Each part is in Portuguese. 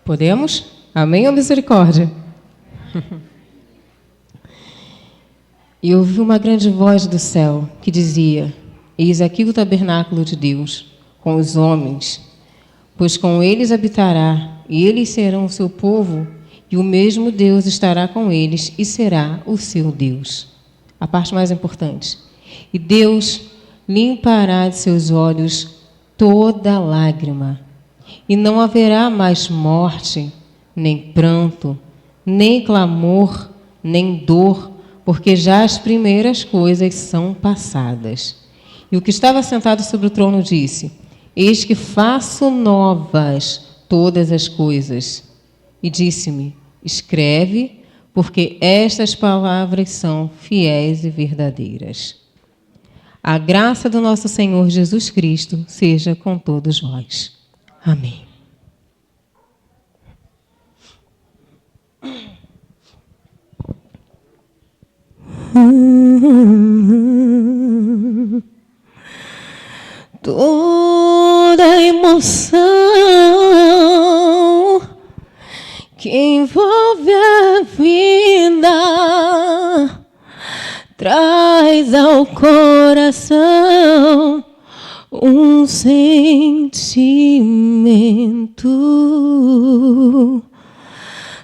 Podemos? Amém ou misericórdia? E ouvi uma grande voz do céu que dizia: Eis aqui o tabernáculo de Deus, com os homens, pois com eles habitará, e eles serão o seu povo, e o mesmo Deus estará com eles e será o seu Deus. A parte mais importante. E Deus limpará de seus olhos toda lágrima, e não haverá mais morte, nem pranto, nem clamor, nem dor, porque já as primeiras coisas são passadas. E o que estava sentado sobre o trono disse: Eis que faço novas todas as coisas. E disse-me: Escreve, porque estas palavras são fiéis e verdadeiras. A graça do nosso Senhor Jesus Cristo seja com todos vós. Amém. Toda emoção que envolve a vida traz ao coração um sentimento.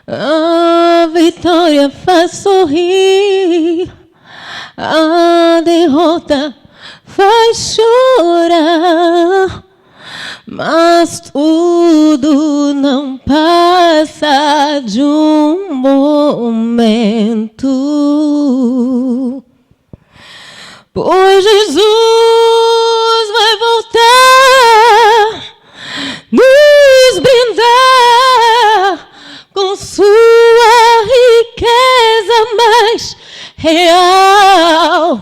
A vitória faz sorrir, a derrota faz chorar, mas tudo não passa de um momento. Pois Jesus vai voltar, nos brindar com sua riqueza mais real.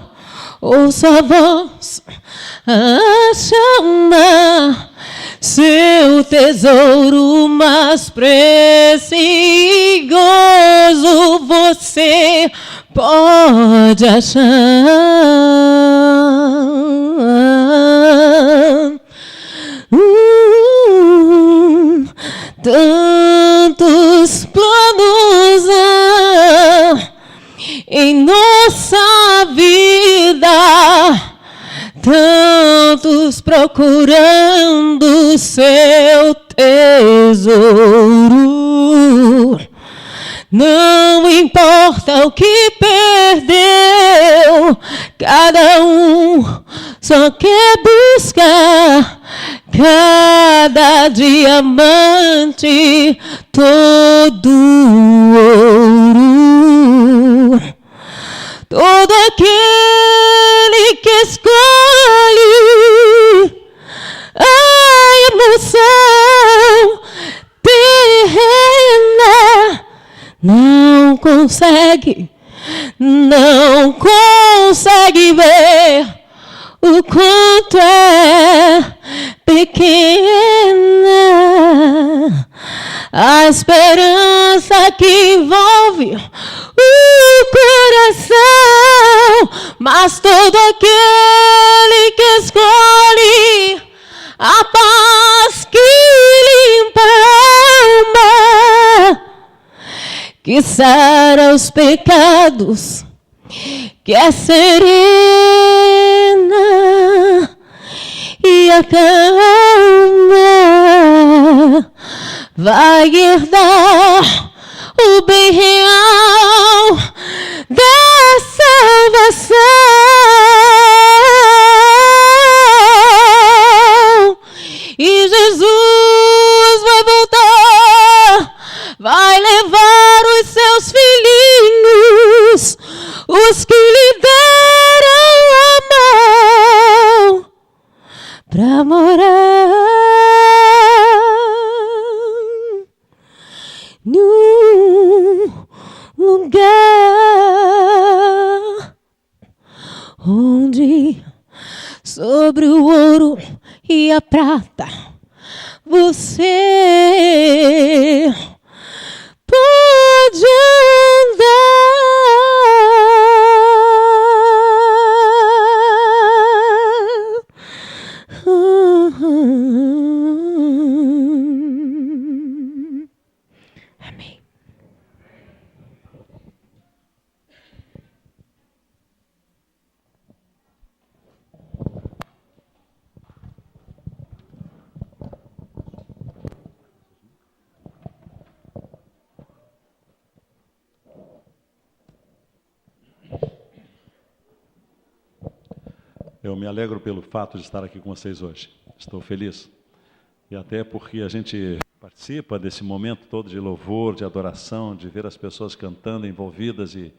Ouça a voz a chamar, seu tesouro mais precioso você pode achar. Tantos planos em nossa vida, tantos procurando seu tesouro. Não importa o que perdeu, cada um só quer buscar cada diamante, todo ouro. Todo aquele que escolhe a emoção terrena não consegue ver o quanto é pequena a esperança que envolve o coração, mas todo aquele que escolhe a paz que limpa a alma, que sara os pecados, que é serena e acalma, vai herdar o bem real da salvação. E Jesus vai voltar, vai levar os seus filhinhos, os que lhe deram a mão, pra morar num lugar onde sobre o ouro e a prata você pode andar. Eu me alegro pelo fato de estar aqui com vocês hoje. Estou feliz. E até porque a gente participa desse momento todo de louvor, de adoração, de ver as pessoas cantando, envolvidas. E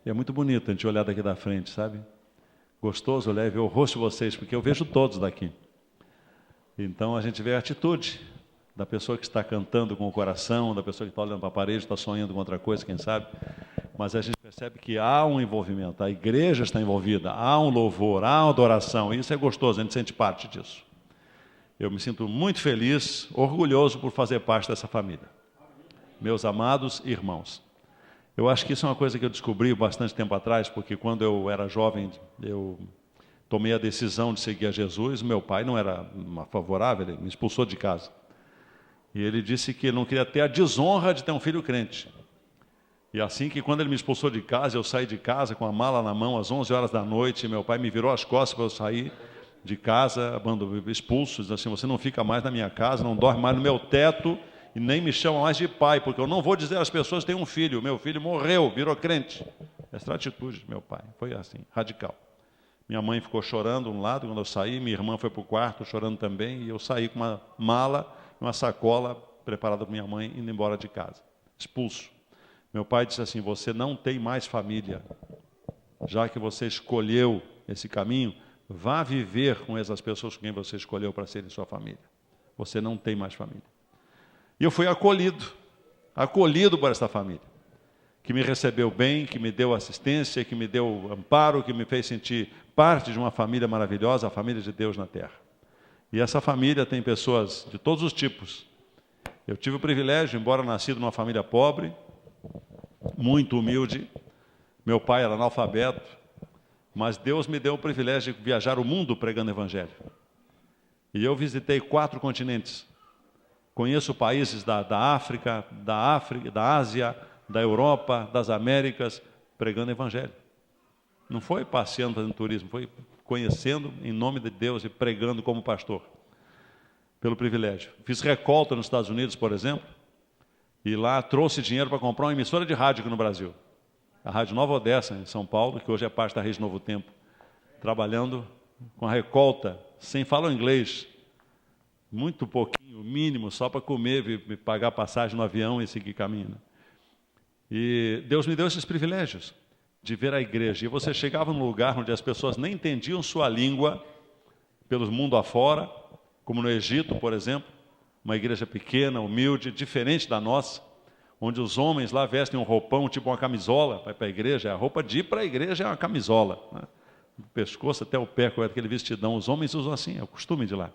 é muito bonito a gente olhar daqui da frente, sabe? Gostoso olhar e ver o rosto de vocês, porque eu vejo todos daqui. Então a gente vê a atitude da pessoa que está cantando com o coração, da pessoa que está olhando para a parede, está sonhando com outra coisa, quem sabe. Mas a gente percebe que há um envolvimento, a igreja está envolvida, há um louvor, há uma adoração, e isso é gostoso, a gente sente parte disso. Eu me sinto muito feliz, orgulhoso por fazer parte dessa família. Meus amados irmãos, eu acho que isso é uma coisa que eu descobri bastante tempo atrás, porque quando eu era jovem, eu tomei a decisão de seguir a Jesus. Meu pai não era favorável, ele me expulsou de casa. E ele disse que ele não queria ter a desonra de ter um filho crente. E assim que quando ele me expulsou de casa, eu saí de casa com a mala na mão às 11 horas da noite, meu pai me virou as costas para eu sair de casa, expulso, disse assim, você não fica mais na minha casa, não dorme mais no meu teto e nem me chama mais de pai, porque eu não vou dizer às pessoas que tem um filho, meu filho morreu, virou crente. Essa atitude do meu pai, foi assim, radical. Minha mãe ficou chorando um lado quando eu saí, minha irmã foi para o quarto chorando também, e eu saí com uma mala, uma sacola preparada para minha mãe, indo embora de casa, expulso. Meu pai disse assim, você não tem mais família, já que você escolheu esse caminho, vá viver com essas pessoas com quem você escolheu para serem sua família. Você não tem mais família. E eu fui acolhido por essa família, que me recebeu bem, que me deu assistência, que me deu amparo, que me fez sentir parte de uma família maravilhosa, a família de Deus na terra. E essa família tem pessoas de todos os tipos. Eu tive o privilégio, embora nascido numa família pobre, muito humilde, meu pai era analfabeto, mas Deus me deu o privilégio de viajar o mundo pregando o evangelho. E eu visitei 4 continentes. Conheço países da África, da Ásia, da Europa, das Américas, pregando o evangelho. Não foi passeando, fazendo turismo, foi conhecendo em nome de Deus e pregando como pastor. Pelo privilégio. Fiz recolta nos Estados Unidos, por exemplo, e lá trouxe dinheiro para comprar uma emissora de rádio aqui no Brasil. A Rádio Nova Odessa, em São Paulo, que hoje é parte da Rede Novo Tempo. Trabalhando com a recolta, sem falar inglês. Muito pouquinho, o mínimo, só para comer, pagar passagem no avião e seguir caminho. E Deus me deu esses privilégios de ver a igreja. E você chegava num lugar onde as pessoas nem entendiam sua língua, pelo mundo afora, como no Egito, por exemplo, uma igreja pequena, humilde, diferente da nossa, onde os homens lá vestem um roupão, tipo uma camisola, vai para a igreja, a roupa de ir para a igreja é uma camisola, né? Do pescoço até o pé, com aquele vestidão, os homens usam assim, é o costume de lá.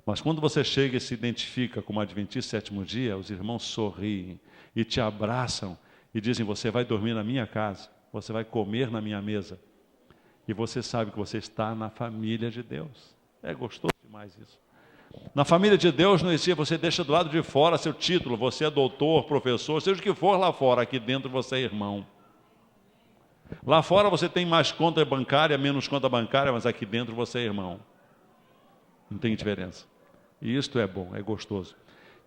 Mas quando você chega e se identifica como adventista sétimo dia, os irmãos sorriem e te abraçam e dizem, você vai dormir na minha casa, você vai comer na minha mesa, e você sabe que você está na família de Deus. É gostoso demais isso. Na família de Deus não existe, você deixa do lado de fora seu título, você é doutor, professor, seja o que for lá fora, aqui dentro você é irmão. Lá fora você tem mais conta bancária, menos conta bancária, mas aqui dentro você é irmão. Não tem diferença. E isto é bom, é gostoso.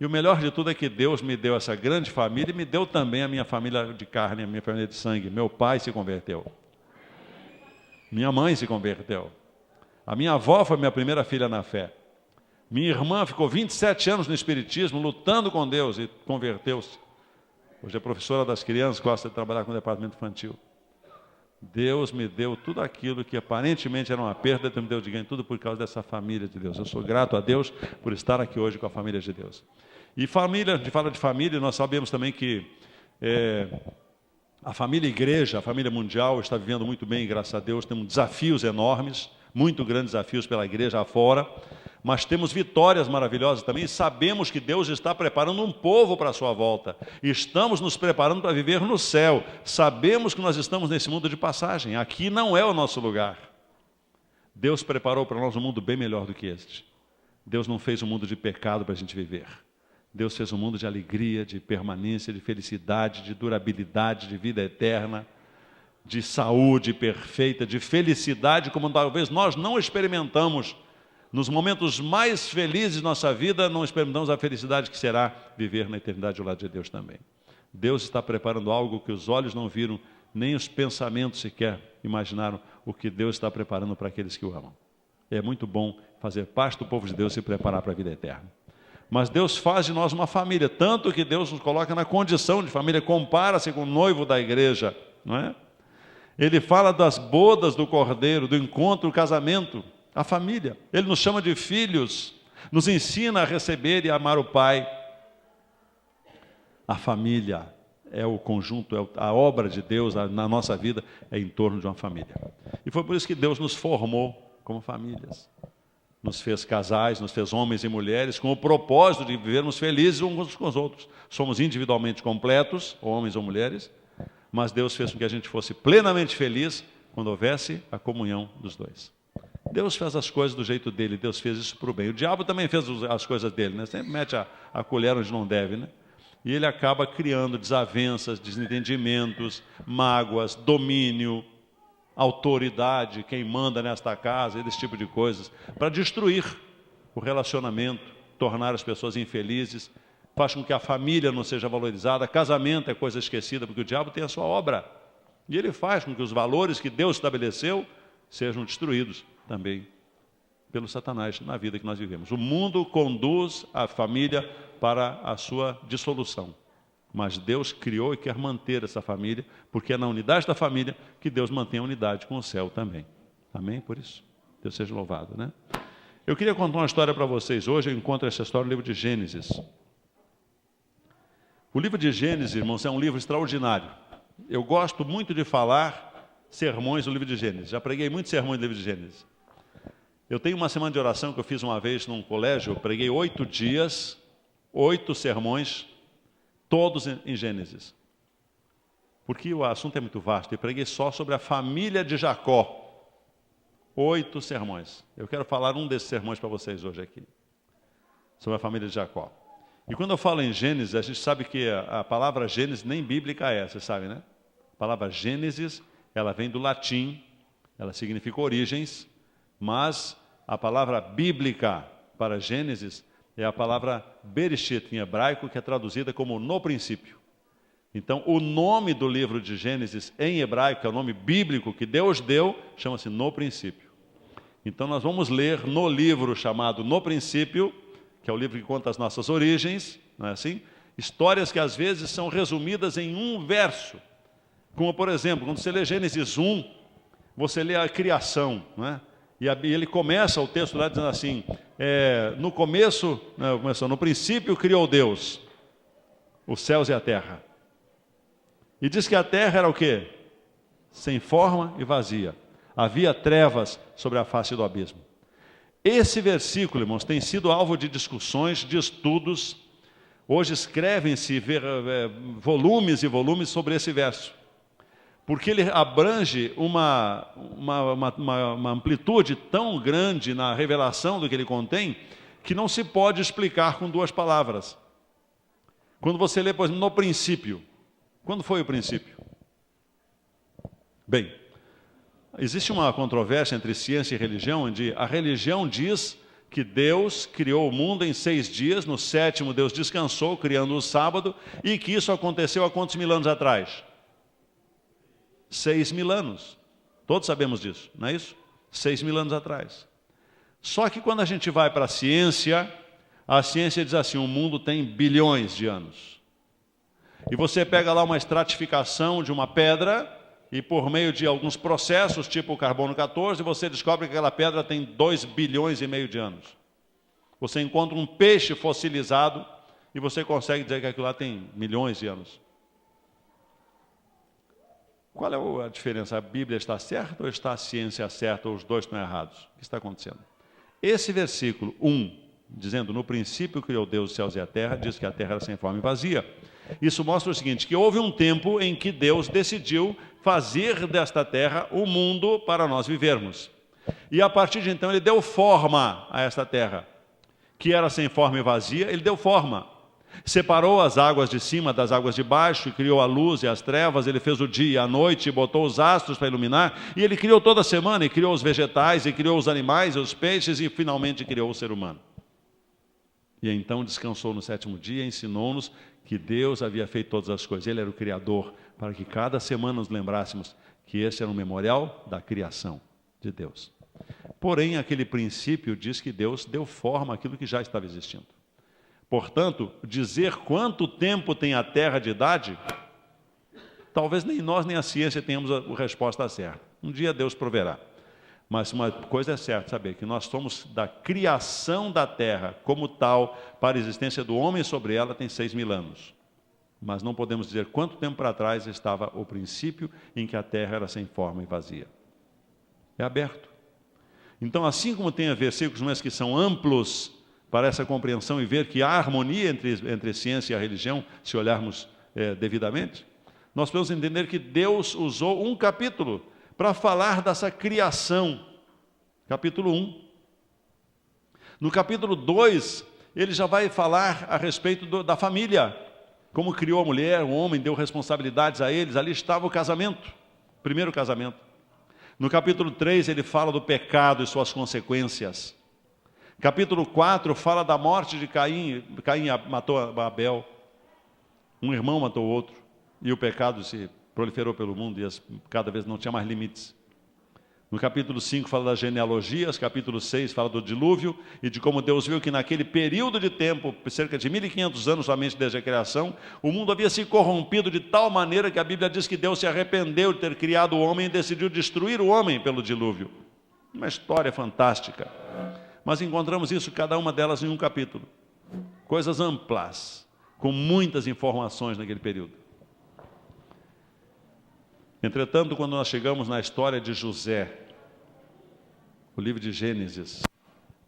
E o melhor de tudo é que Deus me deu essa grande família e me deu também a minha família de carne, a minha família de sangue. Meu pai se converteu. Minha mãe se converteu. A minha avó foi minha primeira filha na fé. Minha irmã ficou 27 anos no Espiritismo, lutando com Deus e converteu-se. Hoje é professora das crianças, gosta de trabalhar com o departamento infantil. Deus me deu tudo aquilo que aparentemente era uma perda, Deus me deu de ganho, tudo por causa dessa família de Deus. Eu sou grato a Deus por estar aqui hoje com a família de Deus. E família, a gente fala de família, nós sabemos também que a família igreja, a família mundial está vivendo muito bem, graças a Deus, temos desafios enormes, muito grandes desafios pela igreja afora, mas temos vitórias maravilhosas também e sabemos que Deus está preparando um povo para a sua volta. Estamos nos preparando para viver no céu. Sabemos que nós estamos nesse mundo de passagem. Aqui não é o nosso lugar. Deus preparou para nós um mundo bem melhor do que este. Deus não fez um mundo de pecado para a gente viver. Deus fez um mundo de alegria, de permanência, de felicidade, de durabilidade, de vida eterna, de saúde perfeita, de felicidade, como talvez nós não experimentamos. Nos momentos mais felizes de nossa vida, não experimentamos a felicidade que será viver na eternidade ao lado de Deus também. Deus está preparando algo que os olhos não viram, nem os pensamentos sequer imaginaram o que Deus está preparando para aqueles que o amam. É muito bom fazer parte do povo de Deus e se preparar para a vida eterna. Mas Deus faz de nós uma família, tanto que Deus nos coloca na condição de família, compara-se com o noivo da igreja, não é? Ele fala das bodas do Cordeiro, do encontro, do casamento, a família. Ele nos chama de filhos, nos ensina a receber e amar o Pai. A família é o conjunto, é a obra de Deus na nossa vida, é em torno de uma família. E foi por isso que Deus nos formou como famílias. Nos fez casais, nos fez homens e mulheres, com o propósito de vivermos felizes uns com os outros. Somos individualmente completos, homens ou mulheres, mas Deus fez com que a gente fosse plenamente feliz quando houvesse a comunhão dos dois. Deus fez as coisas do jeito dele, Deus fez isso para o bem. O diabo também fez as coisas dele, né? Sempre mete a colher onde não deve, né? E ele acaba criando desavenças, desentendimentos, mágoas, domínio, autoridade, quem manda nesta casa, esse tipo de coisas, para destruir o relacionamento, tornar as pessoas infelizes, faz com que a família não seja valorizada, casamento é coisa esquecida, porque o diabo tem a sua obra, e ele faz com que os valores que Deus estabeleceu sejam destruídos também pelo Satanás na vida que nós vivemos. O mundo conduz a família para a sua dissolução. Mas Deus criou e quer manter essa família, porque é na unidade da família que Deus mantém a unidade com o céu também. Amém? Por isso, Deus seja louvado, né? Eu queria contar uma história para vocês hoje. Eu encontro essa história no livro de Gênesis. O livro de Gênesis, irmãos, é um livro extraordinário. Eu gosto muito de falar sermões do livro de Gênesis. Já preguei muitos sermões do livro de Gênesis. Eu tenho uma semana de oração que eu fiz uma vez num colégio. Eu preguei 8 dias, 8 sermões, todos em Gênesis. Porque o assunto é muito vasto. Eu preguei só sobre a família de Jacó. 8 sermões. Eu quero falar um desses sermões para vocês hoje aqui. Sobre a família de Jacó. E quando eu falo em Gênesis, a gente sabe que a palavra Gênesis nem bíblica é, você sabe, né? A palavra Gênesis, ela vem do latim, ela significa origens, mas a palavra bíblica para Gênesis é a palavra Bereshit, em hebraico, que é traduzida como no princípio. Então, o nome do livro de Gênesis, em hebraico, que é o nome bíblico que Deus deu, chama-se No Princípio. Então, nós vamos ler no livro chamado No Princípio, que é o livro que conta as nossas origens, não é assim? Histórias que, às vezes, são resumidas em um verso. Como, por exemplo, quando você lê Gênesis 1, você lê a criação, não é? E ele começa o texto lá dizendo assim, no princípio criou Deus os céus e a terra. E diz que a terra era o quê? Sem forma e vazia. Havia trevas sobre a face do abismo. Esse versículo, irmãos, tem sido alvo de discussões, de estudos. Hoje escrevem-se volumes e volumes sobre esse verso. Porque ele abrange uma amplitude tão grande na revelação do que ele contém, que não se pode explicar com 2 palavras. Quando você lê, por exemplo, no princípio. Quando foi o princípio? Bem, existe uma controvérsia entre ciência e religião, onde a religião diz que Deus criou o mundo em 6 dias, no 7º Deus descansou, criando o sábado, e que isso aconteceu há quantos mil anos atrás? 6.000 anos. Todos sabemos disso, não é isso? 6.000 anos atrás. Só que quando a gente vai para a ciência diz assim, o mundo tem bilhões de anos. E você pega lá uma estratificação de uma pedra, e por meio de alguns processos, tipo o carbono 14, você descobre que aquela pedra tem 2,5 bilhões de anos. Você encontra um peixe fossilizado, e você consegue dizer que aquilo lá tem milhões de anos. Qual é a diferença? A Bíblia está certa ou está a ciência certa, ou os dois estão errados? O que está acontecendo? Esse versículo 1, dizendo, no princípio criou Deus os céus e a terra, diz que a terra era sem forma e vazia. Isso mostra o seguinte, que houve um tempo em que Deus decidiu fazer desta terra o mundo para nós vivermos. E a partir de então ele deu forma a esta terra, que era sem forma e vazia, ele deu forma. Separou as águas de cima das águas de baixo, e criou a luz e as trevas, ele fez o dia e a noite, e botou os astros para iluminar, e ele criou toda a semana, e criou os vegetais, e criou os animais, e os peixes, e finalmente criou o ser humano. E então descansou no 7º dia, e ensinou-nos que Deus havia feito todas as coisas, ele era o Criador, para que cada semana nos lembrássemos que esse era um memorial da criação de Deus. Porém, aquele princípio diz que Deus deu forma àquilo que já estava existindo. Portanto, dizer quanto tempo tem a Terra de idade, talvez nem nós nem a ciência tenhamos a resposta certa. Um dia Deus proverá. Mas uma coisa é certa, saber que nós somos da criação da Terra como tal, para a existência do homem sobre ela tem 6.000 anos. Mas não podemos dizer quanto tempo para trás estava o princípio em que a Terra era sem forma e vazia. É aberto. Então, assim como tem versículos mais que são amplos para essa compreensão e ver que há harmonia entre a ciência e a religião, se olharmos devidamente, nós podemos entender que Deus usou um capítulo para falar dessa criação. Capítulo 1. No capítulo 2, ele já vai falar a respeito da família. Como criou a mulher, o homem, deu responsabilidades a eles. Ali estava o casamento, primeiro casamento. No capítulo 3, ele fala do pecado e suas consequências. Capítulo 4 fala da morte de Caim. Caim matou Abel. Um irmão matou o outro. E o pecado se proliferou pelo mundo e cada vez não tinha mais limites. No capítulo 5 fala das genealogias, capítulo 6 fala do dilúvio e de como Deus viu que naquele período de tempo, cerca de 1.500 anos somente desde a criação, o mundo havia se corrompido de tal maneira que a Bíblia diz que Deus se arrependeu de ter criado o homem e decidiu destruir o homem pelo dilúvio. Uma história fantástica. Mas encontramos isso, cada uma delas em um capítulo. Coisas amplas, com muitas informações naquele período. Entretanto, quando nós chegamos na história de José, o livro de Gênesis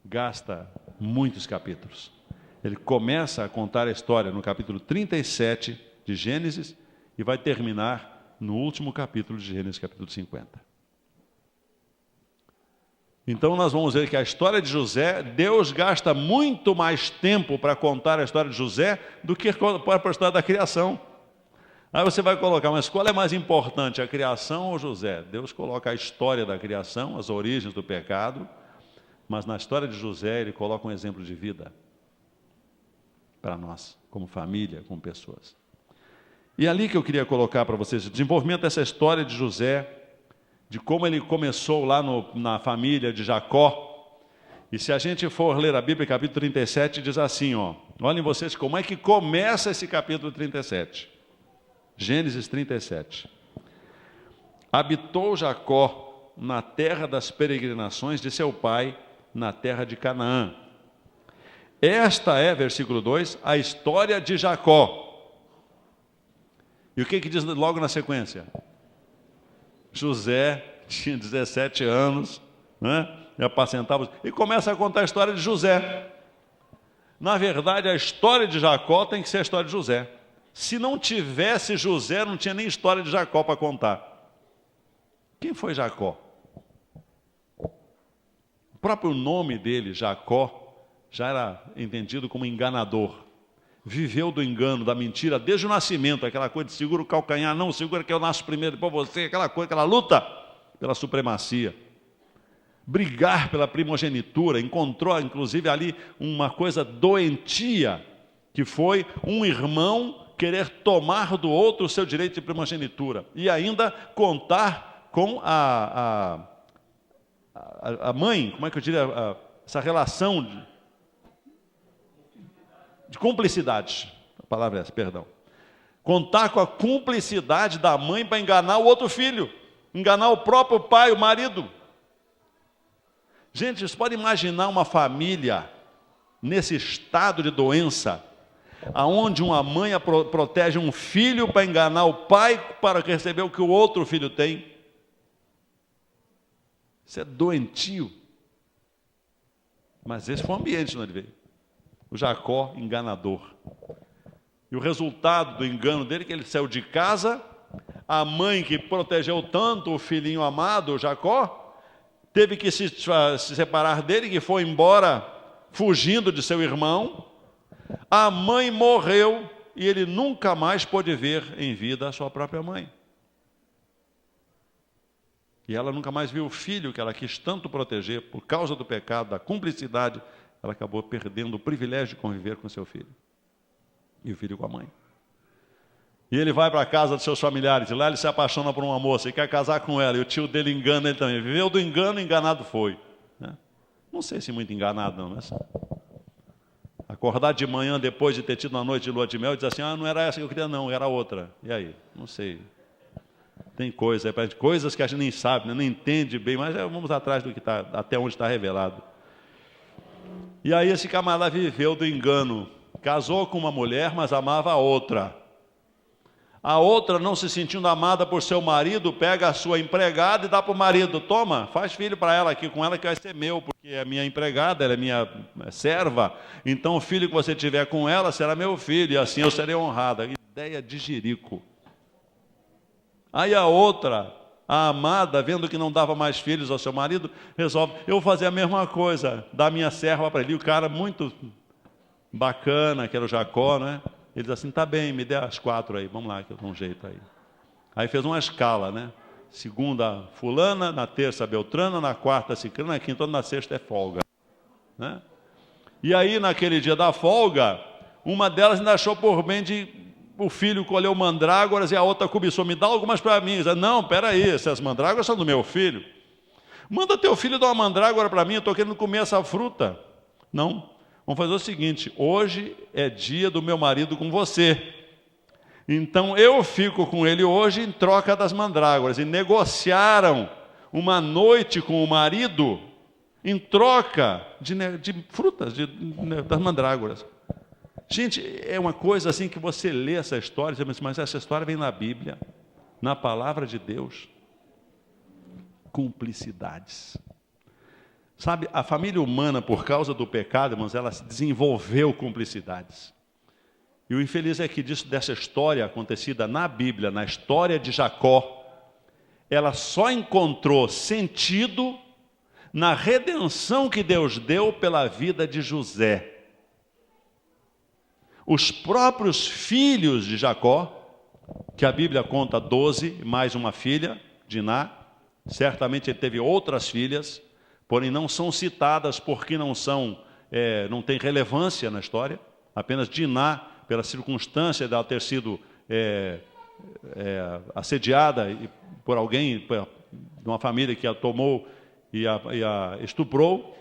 gasta muitos capítulos. Ele começa a contar a história no capítulo 37 de Gênesis e vai terminar no último capítulo de Gênesis, capítulo 50. Então nós vamos ver que a história de José, Deus gasta muito mais tempo para contar a história de José do que para a história da criação. Aí você vai colocar, mas qual é mais importante, a criação ou José? Deus coloca a história da criação, as origens do pecado, mas na história de José ele coloca um exemplo de vida para nós, como família, como pessoas. E ali que eu queria colocar para vocês, o desenvolvimento dessa história de José, de como ele começou lá na família de Jacó. E se a gente for ler a Bíblia, capítulo 37, diz assim, olhem vocês como é que começa esse capítulo 37. Gênesis 37. Habitou Jacó na terra das peregrinações de seu pai, na terra de Canaã. Esta é, versículo 2, a história de Jacó. E o que diz logo na sequência? José tinha 17 anos, né? E apacentava. E começa a contar a história de José. Na verdade, a história de Jacó tem que ser a história de José. Se não tivesse José, não tinha nem história de Jacó para contar. Quem foi Jacó? O próprio nome dele, Jacó, já era entendido como enganador. Viveu do engano, da mentira, desde o nascimento, aquela coisa de segura o calcanhar, não, segura que eu nasço primeiro, depois você, aquela coisa, aquela luta pela supremacia. Brigar pela primogenitura, encontrou inclusive ali uma coisa doentia, que foi um irmão querer tomar do outro o seu direito de primogenitura, e ainda contar com a mãe, como é que eu diria, essa relação de cumplicidade, a palavra é essa, perdão. Contar com a cumplicidade da mãe para enganar o outro filho, enganar o próprio pai, o marido. Gente, vocês podem imaginar uma família nesse estado de doença, aonde uma mãe protege um filho para enganar o pai para receber o que o outro filho tem? Isso é doentio. Mas esse foi o ambiente onde ele veio. O Jacó enganador. E o resultado do engano dele é que ele saiu de casa, a mãe que protegeu tanto o filhinho amado, o Jacó, teve que se separar dele, que foi embora fugindo de seu irmão. A mãe morreu e ele nunca mais pôde ver em vida a sua própria mãe. E ela nunca mais viu o filho que ela quis tanto proteger, por causa do pecado, da cumplicidade, ela acabou perdendo o privilégio de conviver com seu filho. E o filho com a mãe. E ele vai para a casa dos seus familiares, e lá ele se apaixona por uma moça e quer casar com ela, e o tio dele engana ele também. Viveu do engano, enganado foi. Né? Não sei se muito enganado não, mas... Acordar de manhã depois de ter tido uma noite de lua de mel e dizer assim, não era essa que eu queria não, era outra. E aí? Não sei. Tem coisas que a gente nem sabe, né? Nem entende bem, mas vamos atrás do que está, até onde está revelado. E aí esse camarada viveu do engano. Casou com uma mulher, mas amava a outra. A outra, não se sentindo amada por seu marido, pega a sua empregada e dá para o marido. Toma, faz filho para ela aqui com ela que vai ser meu, porque é minha empregada, ela é minha serva. Então o filho que você tiver com ela será meu filho, e assim eu serei honrada. Ideia de jirico. Aí a outra, a amada, vendo que não dava mais filhos ao seu marido, resolve, eu vou fazer a mesma coisa, dar minha serva para ele. E o cara muito bacana, que era o Jacó, né? Ele diz assim, tá bem, me dê as 4 aí, vamos lá, que eu dou um jeito aí. Aí fez uma escala, né? Segunda, fulana, na terça, Beltrana, na quarta, Cicrana, na quinta, na sexta é folga. Né? E aí, naquele dia da folga, uma delas ainda achou por bem de... O filho colheu mandrágoras e a outra cobiçou, me dá algumas para mim. Diz, não, peraí, essas mandrágoras são do meu filho. Manda teu filho dar uma mandrágora para mim, eu estou querendo comer essa fruta. Não. Vamos fazer o seguinte, hoje é dia do meu marido com você. Então eu fico com ele hoje em troca das mandrágoras. E negociaram uma noite com o marido em troca de frutas, das mandrágoras. Gente, é uma coisa assim que você lê essa história, e diz, mas essa história vem na Bíblia, na palavra de Deus. Cumplicidades. Sabe, a família humana, por causa do pecado, irmãos, ela desenvolveu cumplicidades. E o infeliz é que dessa história acontecida na Bíblia, na história de Jacó, ela só encontrou sentido na redenção que Deus deu pela vida de José. Os próprios filhos de Jacó, que a Bíblia conta 12, mais uma filha, Diná, certamente ele teve outras filhas, porém não são citadas porque não tem relevância na história. Apenas Diná, pela circunstância de ela ter sido assediada por alguém, de uma família que a tomou e a estuprou.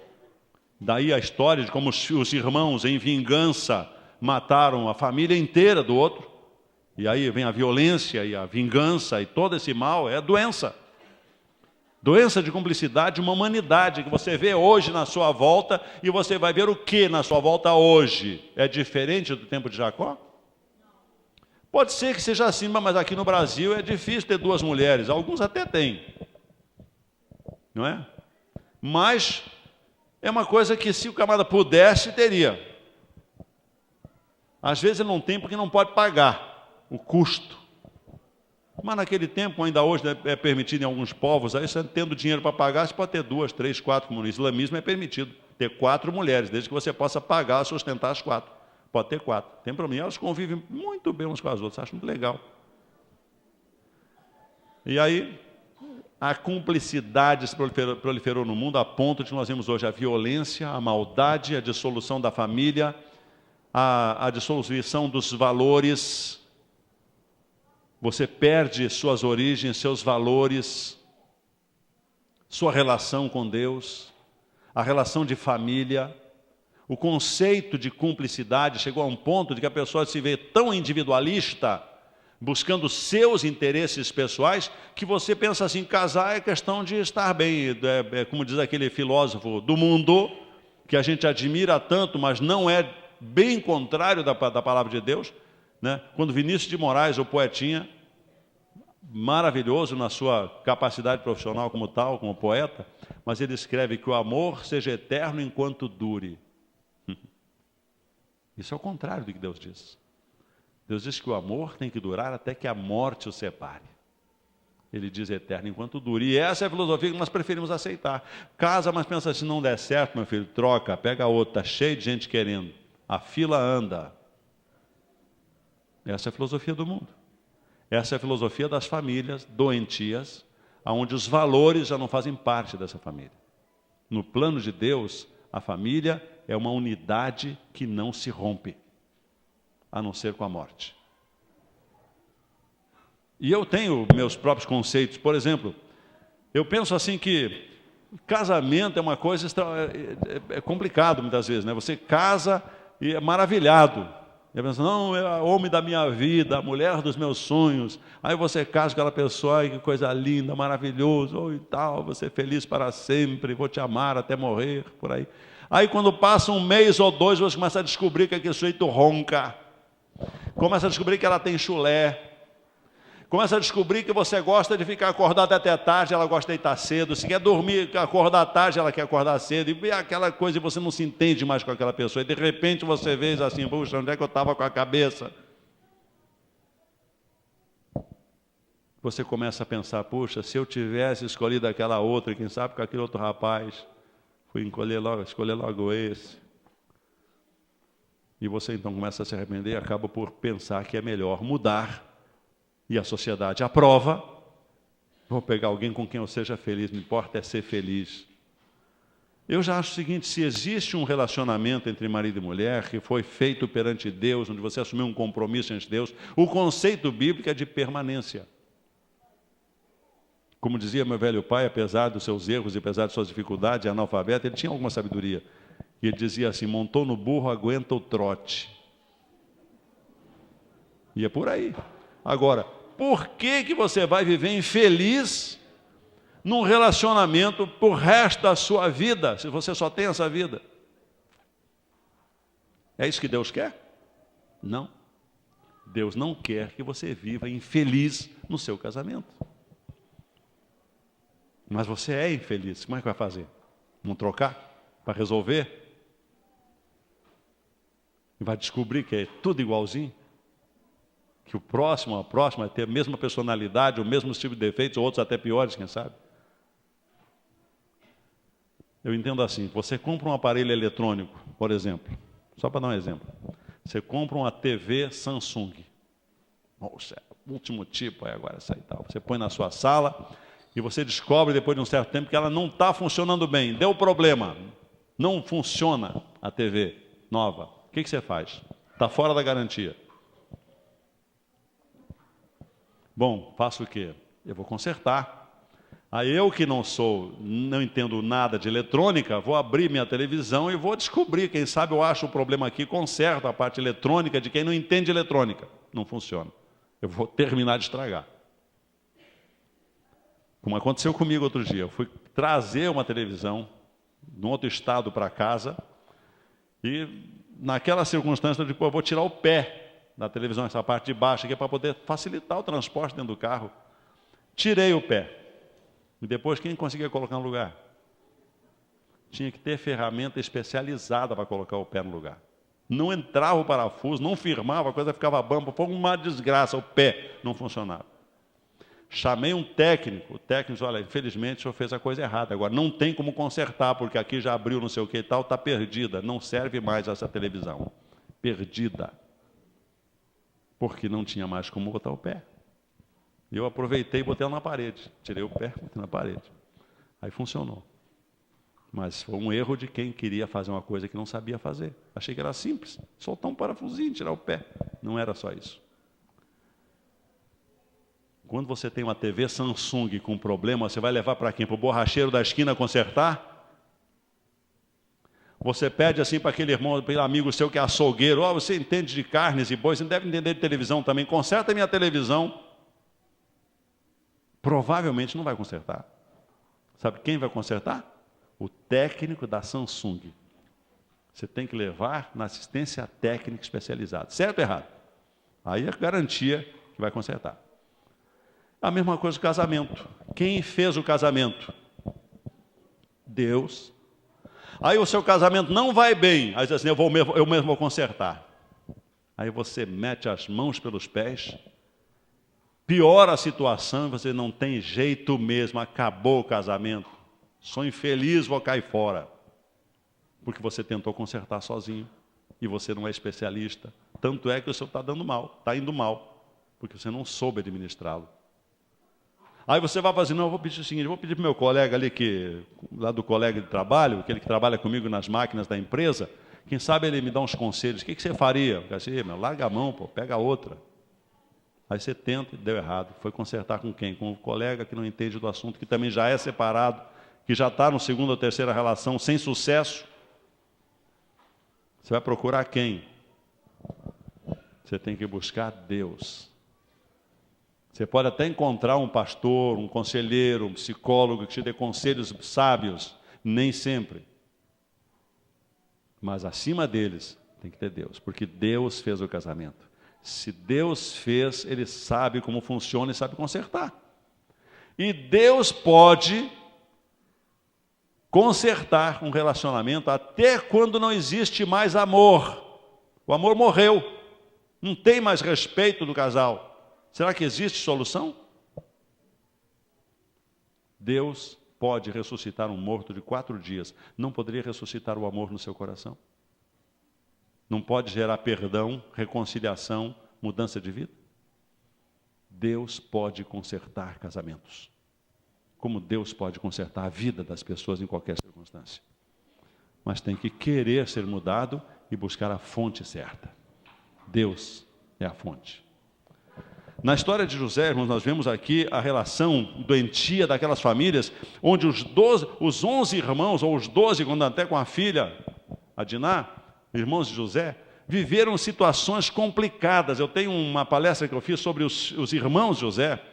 Daí a história de como os irmãos, em vingança, mataram a família inteira do outro. E aí vem a violência e a vingança e todo esse mal, é doença. Doença de cumplicidade, uma humanidade que você vê hoje na sua volta, e você vai ver o que na sua volta hoje? É diferente do tempo de Jacó? Pode ser que seja assim, mas aqui no Brasil é difícil ter 2 mulheres, alguns até têm, não é? Mas é uma coisa que se o camarada pudesse, teria. Às vezes ele não tem porque não pode pagar o custo. Mas naquele tempo, ainda hoje é permitido em alguns povos, aí você tendo dinheiro para pagar, você pode ter 2, 3, 4, como no islamismo é permitido ter 4 mulheres, desde que você possa pagar, sustentar as 4. Pode ter 4, tem problema. Elas convivem muito bem umas com as outras, acho muito legal. E aí, a cumplicidade se proliferou no mundo a ponto de nós vemos hoje a violência, a maldade, a dissolução da família, a dissolução dos valores. Você perde suas origens, seus valores, sua relação com Deus, a relação de família. O conceito de cumplicidade chegou a um ponto de que a pessoa se vê tão individualista, buscando seus interesses pessoais, que você pensa assim, casar é questão de estar bem. Como diz aquele filósofo do mundo, que a gente admira tanto, mas não é bem contrário da palavra de Deus. Né? Quando Vinícius de Moraes, o poetinha, maravilhoso na sua capacidade profissional como tal, como poeta, mas ele escreve que o amor seja eterno enquanto dure. Isso é o contrário do que Deus diz. Deus diz que o amor tem que durar até que a morte o separe. Ele diz eterno enquanto dure. E essa é a filosofia que nós preferimos aceitar. Casa, mas pensa assim, não der certo, meu filho, troca, pega outra, está cheio de gente querendo. A fila anda. Essa é a filosofia do mundo. Essa é a filosofia das famílias doentias, onde os valores já não fazem parte dessa família. No plano de Deus, a família é uma unidade que não se rompe, a não ser com a morte. E eu tenho meus próprios conceitos. Por exemplo, eu penso assim que casamento é uma coisa é complicado muitas vezes, né? Você casa e é maravilhado. Eu penso, não, é o homem da minha vida, a mulher dos meus sonhos. Aí você casa com aquela pessoa, ai, que coisa linda, maravilhoso, e tal, você é feliz para sempre, vou te amar até morrer, por aí. Aí quando passa um mês ou dois, você começa a descobrir que aquele sujeito ronca. Começa a descobrir que ela tem chulé. Começa a descobrir que você gosta de ficar acordado até tarde, ela gosta de deitar cedo. Se quer dormir, acordar tarde, ela quer acordar cedo. E aquela coisa, você não se entende mais com aquela pessoa. E de repente você vê assim, puxa, onde é que eu estava com a cabeça? Você começa a pensar, puxa, se eu tivesse escolhido aquela outra, quem sabe com aquele outro rapaz, fui escolher logo esse. E você então começa a se arrepender e acaba por pensar que é melhor mudar. E a sociedade aprova, vou pegar alguém com quem eu seja feliz, me importa é ser feliz. Eu já acho o seguinte, se existe um relacionamento entre marido e mulher, que foi feito perante Deus, onde você assumiu um compromisso ante Deus, o conceito bíblico é de permanência. Como dizia meu velho pai, apesar dos seus erros e apesar de suas dificuldades, analfabeto, ele tinha alguma sabedoria. E ele dizia assim, montou no burro, aguenta o trote. E é por aí. Agora, por que você vai viver infeliz num relacionamento por resto da sua vida, se você só tem essa vida? É isso que Deus quer? Não. Deus não quer que você viva infeliz no seu casamento. Mas você é infeliz, como é que vai fazer? Não trocar? Para resolver? E vai descobrir que é tudo igualzinho? Que o próximo, a próxima, vai ter a mesma personalidade, o mesmo tipo de defeitos, ou outros até piores, quem sabe? Eu entendo assim, você compra um aparelho eletrônico, por exemplo, só para dar um exemplo, você compra uma TV Samsung, último tipo, agora essa e tal, você põe na sua sala e você descobre depois de um certo tempo que ela não está funcionando bem, deu problema, não funciona a TV nova, o que você faz? Está fora da garantia. Bom, faço o quê? Eu vou consertar. Aí eu que não entendo nada de eletrônica, vou abrir minha televisão e vou descobrir, quem sabe eu acho o problema aqui, conserto a parte eletrônica de quem não entende eletrônica. Não funciona. Eu vou terminar de estragar. Como aconteceu comigo outro dia, eu fui trazer uma televisão de um outro estado para casa e naquela circunstância eu digo, eu vou tirar o pé da televisão, essa parte de baixo aqui, para poder facilitar o transporte dentro do carro. Tirei o pé. E depois, quem conseguia colocar no lugar? Tinha que ter ferramenta especializada para colocar o pé no lugar. Não entrava o parafuso, não firmava, a coisa ficava bamba, foi uma desgraça, o pé não funcionava. Chamei um técnico, o técnico disse, olha, infelizmente o senhor fez a coisa errada, agora não tem como consertar, porque aqui já abriu não sei o que e tal, está perdida, não serve mais essa televisão. Perdida. Porque não tinha mais como botar o pé. Eu aproveitei e botei ela na parede. Tirei o pé, botei na parede. Aí funcionou. Mas foi um erro de quem queria fazer uma coisa que não sabia fazer. Achei que era simples. Soltar um parafusinho, tirar o pé. Não era só isso. Quando você tem uma TV Samsung com problema, você vai levar para quem? Para o borracheiro da esquina consertar? Você pede assim para aquele irmão, para aquele amigo seu que é açougueiro, você entende de carnes e bois, você não deve entender de televisão também, conserta a minha televisão. Provavelmente não vai consertar. Sabe quem vai consertar? O técnico da Samsung. Você tem que levar na assistência técnica especializada. Certo ou errado? Aí é garantia que vai consertar. A mesma coisa do casamento. Quem fez o casamento? Deus. Aí o seu casamento não vai bem. Aí diz assim, eu mesmo vou consertar. Aí você mete as mãos pelos pés, piora a situação e você não tem jeito mesmo, acabou o casamento. Sou infeliz, vou cair fora. Porque você tentou consertar sozinho e você não é especialista. Tanto é que o seu está dando mal, está indo mal, porque você não soube administrá-lo. Aí você vai fazer, não, eu vou pedir o seguinte, vou pedir para o meu colega ali, lá do colega de trabalho, aquele que trabalha comigo nas máquinas da empresa, quem sabe ele me dá uns conselhos, o que você faria? Eu disse, larga a mão, pega a outra. Aí você tenta e deu errado. Foi consertar com quem? Com um colega que não entende do assunto, que também já é separado, que já está no segunda ou terceira relação, sem sucesso. Você vai procurar quem? Você tem que buscar Deus. Você pode até encontrar um pastor, um conselheiro, um psicólogo que te dê conselhos sábios, nem sempre. Mas acima deles tem que ter Deus, porque Deus fez o casamento. Se Deus fez, Ele sabe como funciona e sabe consertar. E Deus pode consertar um relacionamento até quando não existe mais amor. O amor morreu. Não tem mais respeito do casal. Será que existe solução? Deus pode ressuscitar um morto de 4 dias. Não poderia ressuscitar o amor no seu coração? Não pode gerar perdão, reconciliação, mudança de vida? Deus pode consertar casamentos. Como Deus pode consertar a vida das pessoas em qualquer circunstância. Mas tem que querer ser mudado e buscar a fonte certa. Deus é a fonte. Na história de José, irmãos, nós vemos aqui a relação doentia daquelas famílias, onde os 11 irmãos, ou os 12, quando até com a filha, a Diná, irmãos de José, viveram situações complicadas. Eu tenho uma palestra que eu fiz sobre os irmãos de José,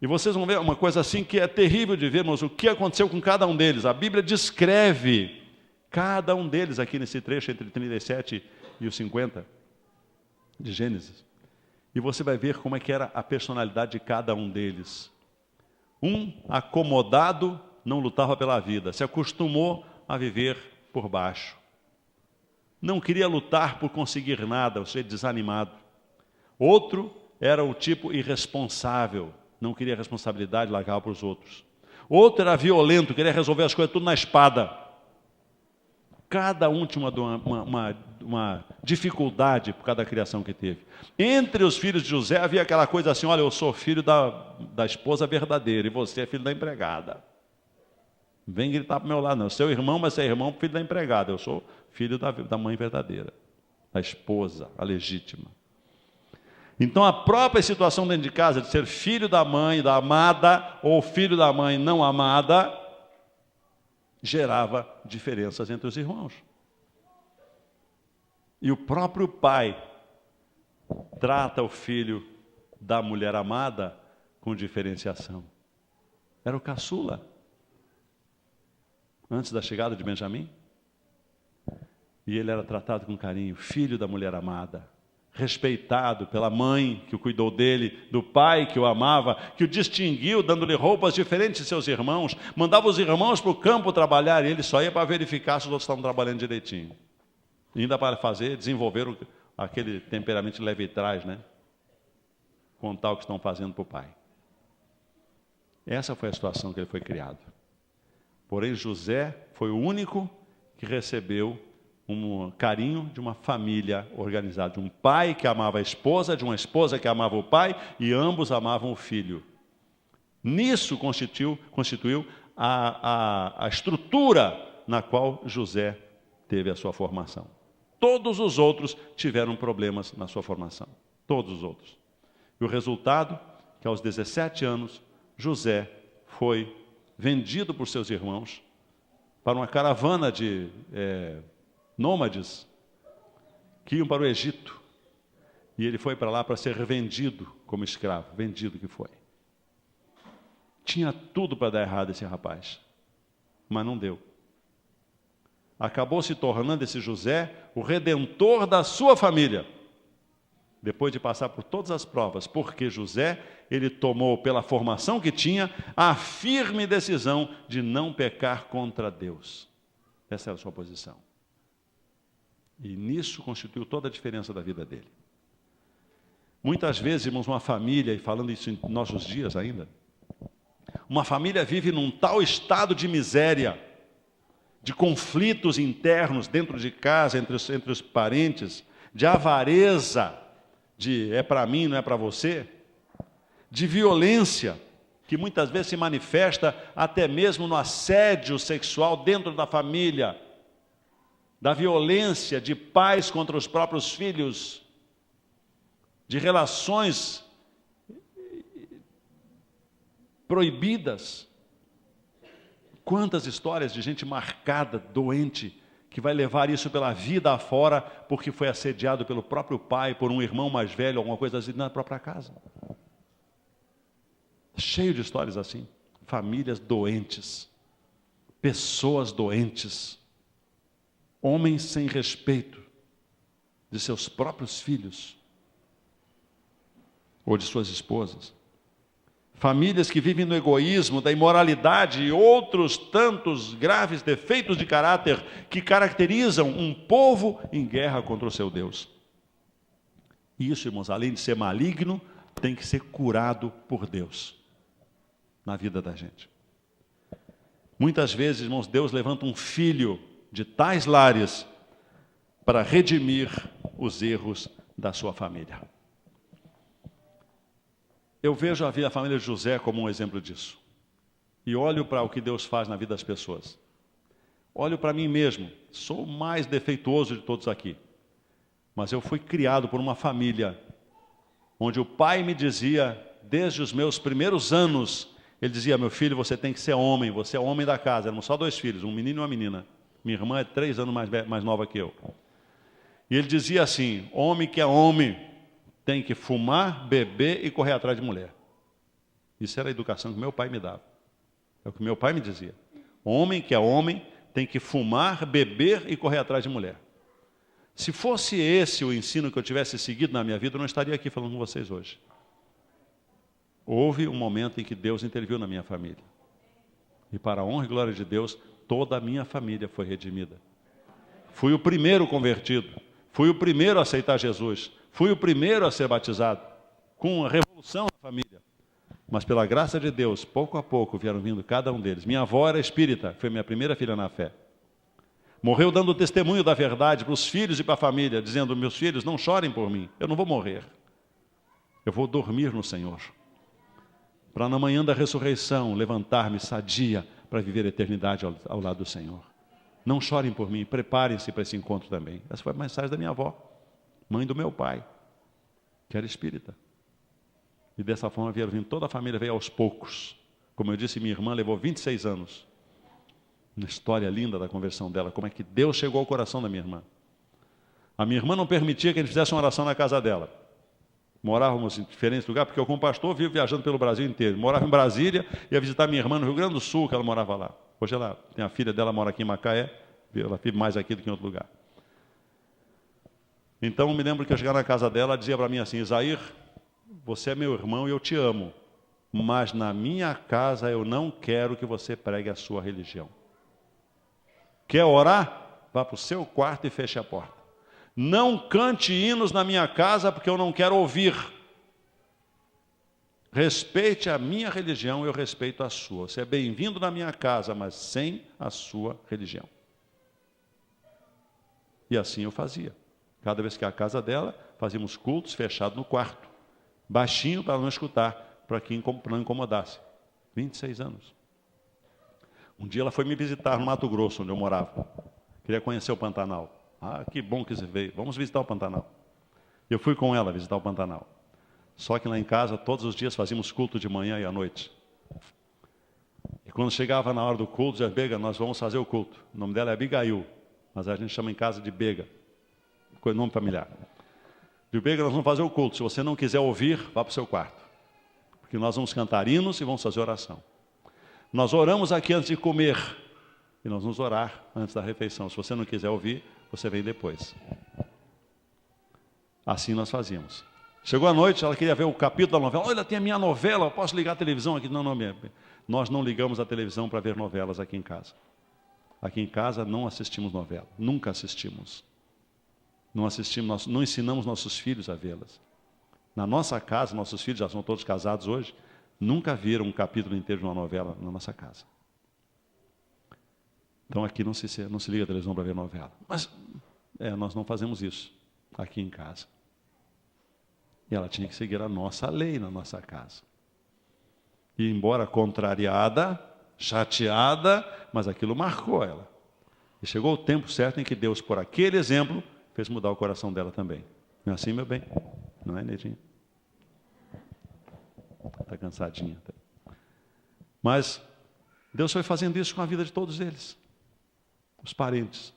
e vocês vão ver uma coisa assim que é terrível de ver, mas o que aconteceu com cada um deles. A Bíblia descreve cada um deles aqui nesse trecho, entre 37 e os 50, de Gênesis. E você vai ver como é que era a personalidade de cada um deles. Um acomodado não lutava pela vida, se acostumou a viver por baixo. Não queria lutar por conseguir nada, ou seja, desanimado. Outro era o tipo irresponsável, não queria responsabilidade, largava para os outros. Outro era violento, queria resolver as coisas tudo na espada. Cada um tinha uma dificuldade por causa da criação que teve. Entre os filhos de José havia aquela coisa assim, olha, eu sou filho da esposa verdadeira e você é filho da empregada. Vem gritar para o meu lado, não. Seu irmão, mas você é irmão, filho da empregada. Eu sou filho da mãe verdadeira, da esposa, a legítima. Então a própria situação dentro de casa de ser filho da mãe, da amada, ou filho da mãe não amada, gerava diferenças entre os irmãos. E o próprio pai trata o filho da mulher amada com diferenciação. Era o caçula, antes da chegada de Benjamim. E ele era tratado com carinho, filho da mulher amada, respeitado pela mãe que o cuidou dele, do pai que o amava, que o distinguiu, dando-lhe roupas diferentes de seus irmãos, mandava os irmãos para o campo trabalhar, e ele só ia para verificar se os outros estavam trabalhando direitinho. E ainda para desenvolver aquele temperamento leve e trás, né? Contar o que estão fazendo para o pai. Essa foi a situação que ele foi criado. Porém, José foi o único que recebeu um carinho de uma família organizada, de um pai que amava a esposa, de uma esposa que amava o pai, e ambos amavam o filho. Nisso constituiu a estrutura na qual José teve a sua formação. Todos os outros tiveram problemas na sua formação. Todos os outros. E o resultado, que aos 17 anos, José foi vendido por seus irmãos para uma caravana de nômades que iam para o Egito. E ele foi para lá para ser vendido como escravo. Vendido que foi. Tinha tudo para dar errado esse rapaz, mas não deu. Acabou se tornando esse José o redentor da sua família. Depois de passar por todas as provas, porque José, ele tomou pela formação que tinha, a firme decisão de não pecar contra Deus. Essa era a sua posição. E nisso constituiu toda a diferença da vida dele. Muitas vezes, irmãos, uma família, e falando isso em nossos dias ainda, uma família vive num tal estado de miséria, de conflitos internos dentro de casa, entre os parentes, de avareza, de é para mim, não é para você, de violência, que muitas vezes se manifesta até mesmo no assédio sexual dentro da família, da violência de pais contra os próprios filhos, de relações proibidas. Quantas histórias de gente marcada, doente, que vai levar isso pela vida afora, porque foi assediado pelo próprio pai, por um irmão mais velho, alguma coisa assim, na própria casa. Cheio de histórias assim. Famílias doentes, pessoas doentes, homens sem respeito de seus próprios filhos ou de suas esposas. Famílias que vivem no egoísmo, da imoralidade e outros tantos graves defeitos de caráter que caracterizam um povo em guerra contra o seu Deus. Isso, irmãos, além de ser maligno, tem que ser curado por Deus na vida da gente. Muitas vezes, irmãos, Deus levanta um filho de tais lares para redimir os erros da sua família. Eu vejo a família de José como um exemplo disso. E olho para o que Deus faz na vida das pessoas. Olho para mim mesmo. Sou o mais defeituoso de todos aqui. Mas eu fui criado por uma família onde o pai me dizia, desde os meus primeiros anos, ele dizia: meu filho, você tem que ser homem, você é o homem da casa. Éramos só 2 filhos, um menino e uma menina. Minha irmã é 3 anos mais nova que eu. E ele dizia assim: homem que é homem tem que fumar, beber e correr atrás de mulher. Isso era a educação que meu pai me dava. É o que meu pai me dizia. Homem que é homem tem que fumar, beber e correr atrás de mulher. Se fosse esse o ensino que eu tivesse seguido na minha vida, eu não estaria aqui falando com vocês hoje. Houve um momento em que Deus interviu na minha família. E para a honra e glória de Deus, toda a minha família foi redimida. Fui o primeiro convertido. Fui o primeiro a aceitar Jesus. Fui o primeiro a ser batizado, com a revolução na família. Mas pela graça de Deus, pouco a pouco vieram vindo cada um deles. Minha avó era espírita, foi minha primeira filha na fé. Morreu dando testemunho da verdade para os filhos e para a família, dizendo: meus filhos, não chorem por mim, eu não vou morrer. Eu vou dormir no Senhor. Para na manhã da ressurreição, levantar-me sadia para viver a eternidade ao lado do Senhor. Não chorem por mim, preparem-se para esse encontro também. Essa foi a mensagem da minha avó. Mãe do meu pai, que era espírita. E dessa forma vieram vindo, toda a família veio aos poucos. Como eu disse, minha irmã levou 26 anos. Uma história linda da conversão dela, como é que Deus chegou ao coração da minha irmã. A minha irmã não permitia que a gente fizesse uma oração na casa dela. Morávamos em diferentes lugares, porque eu, como pastor, vivo viajando pelo Brasil inteiro. Morava em Brasília, ia visitar minha irmã no Rio Grande do Sul, que ela morava lá. Hoje ela tem a filha dela, mora aqui em Macaé, ela vive mais aqui do que em outro lugar. Então, eu me lembro que eu chegava na casa dela, ela dizia para mim assim: Isair, você é meu irmão e eu te amo, mas na minha casa eu não quero que você pregue a sua religião. Quer orar? Vá para o seu quarto e feche a porta. Não cante hinos na minha casa, porque eu não quero ouvir. Respeite a minha religião, eu respeito a sua. Você é bem-vindo na minha casa, mas sem a sua religião. E assim eu fazia. Cada vez que ia à casa dela, fazíamos cultos fechados no quarto. Baixinho para não escutar, para que não incomodasse. 26 anos. Um dia ela foi me visitar no Mato Grosso, onde eu morava. Queria conhecer o Pantanal. Ah, que bom que você veio. Vamos visitar o Pantanal. Eu fui com ela visitar o Pantanal. Só que lá em casa, todos os dias fazíamos culto de manhã e à noite. E quando chegava na hora do culto, dizia: Bega, nós vamos fazer o culto. O nome dela é Abigail, mas a gente chama em casa de Bega. Nome familiar. De Bega, nós vamos fazer o culto. Se você não quiser ouvir, vá para o seu quarto. Porque nós vamos cantar hinos e vamos fazer oração. Nós oramos aqui antes de comer. E nós vamos orar antes da refeição. Se você não quiser ouvir, você vem depois. Assim nós fazíamos. Chegou a noite, ela queria ver o capítulo da novela. Olha, tem a minha novela, eu posso ligar a televisão aqui? Não, nós não ligamos a televisão para ver novelas aqui em casa. Aqui em casa não assistimos novela, nunca assistimos. Não assistimos, não ensinamos nossos filhos a vê-las. Na nossa casa, nossos filhos já são todos casados hoje, nunca viram um capítulo inteiro de uma novela na nossa casa. Então aqui não se liga a televisão para ver novela. Mas nós não fazemos isso aqui em casa. E ela tinha que seguir a nossa lei na nossa casa. E embora contrariada, chateada, mas aquilo marcou ela. E chegou o tempo certo em que Deus, por aquele exemplo, fez mudar o coração dela também. Não é assim, meu bem? Não é, Neidinha? Está cansadinha. Mas Deus foi fazendo isso com a vida de todos eles. Os parentes,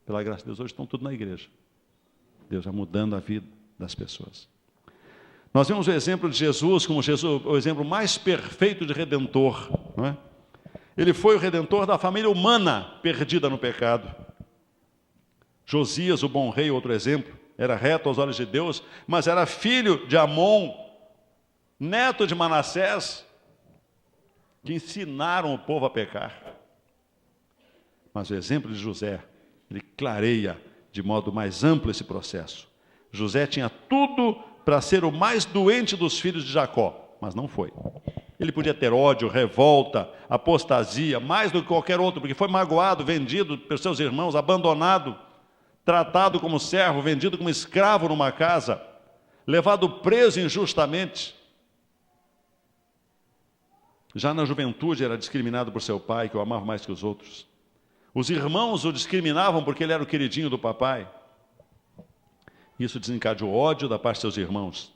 pela graça de Deus, hoje estão tudo na igreja. Deus vai mudando a vida das pessoas. Nós vemos o exemplo de Jesus como o exemplo mais perfeito de redentor, não é? Ele foi o redentor da família humana perdida no pecado. Josias, o bom rei, outro exemplo, era reto aos olhos de Deus, mas era filho de Amon, neto de Manassés, que ensinaram o povo a pecar. Mas o exemplo de José, ele clareia de modo mais amplo esse processo. José tinha tudo para ser o mais doente dos filhos de Jacó, mas não foi. Ele podia ter ódio, revolta, apostasia, mais do que qualquer outro, porque foi magoado, vendido pelos seus irmãos, abandonado, tratado como servo, vendido como escravo numa casa, levado preso injustamente. Já na juventude era discriminado por seu pai, que o amava mais que os outros. Os irmãos o discriminavam porque ele era o queridinho do papai. Isso desencadeou ódio da parte de seus irmãos.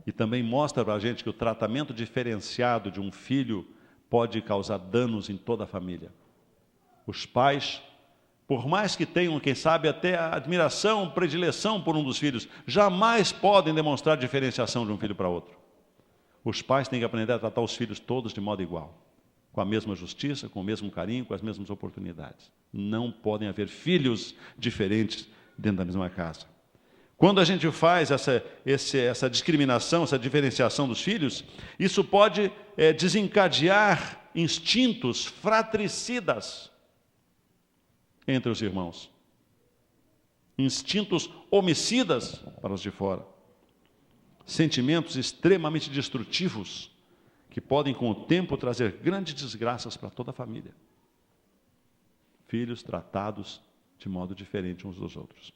E também mostra para a gente que o tratamento diferenciado de um filho pode causar danos em toda a família. Os pais, por mais que tenham, quem sabe, até a admiração, predileção por um dos filhos, jamais podem demonstrar diferenciação de um filho para outro. Os pais têm que aprender a tratar os filhos todos de modo igual, com a mesma justiça, com o mesmo carinho, com as mesmas oportunidades. Não podem haver filhos diferentes dentro da mesma casa. Quando a gente faz essa discriminação, essa diferenciação dos filhos, isso pode desencadear instintos fratricidas entre os irmãos. Instintos homicidas para os de fora. Sentimentos extremamente destrutivos que podem, com o tempo, trazer grandes desgraças para toda a família. Filhos tratados de modo diferente uns dos outros.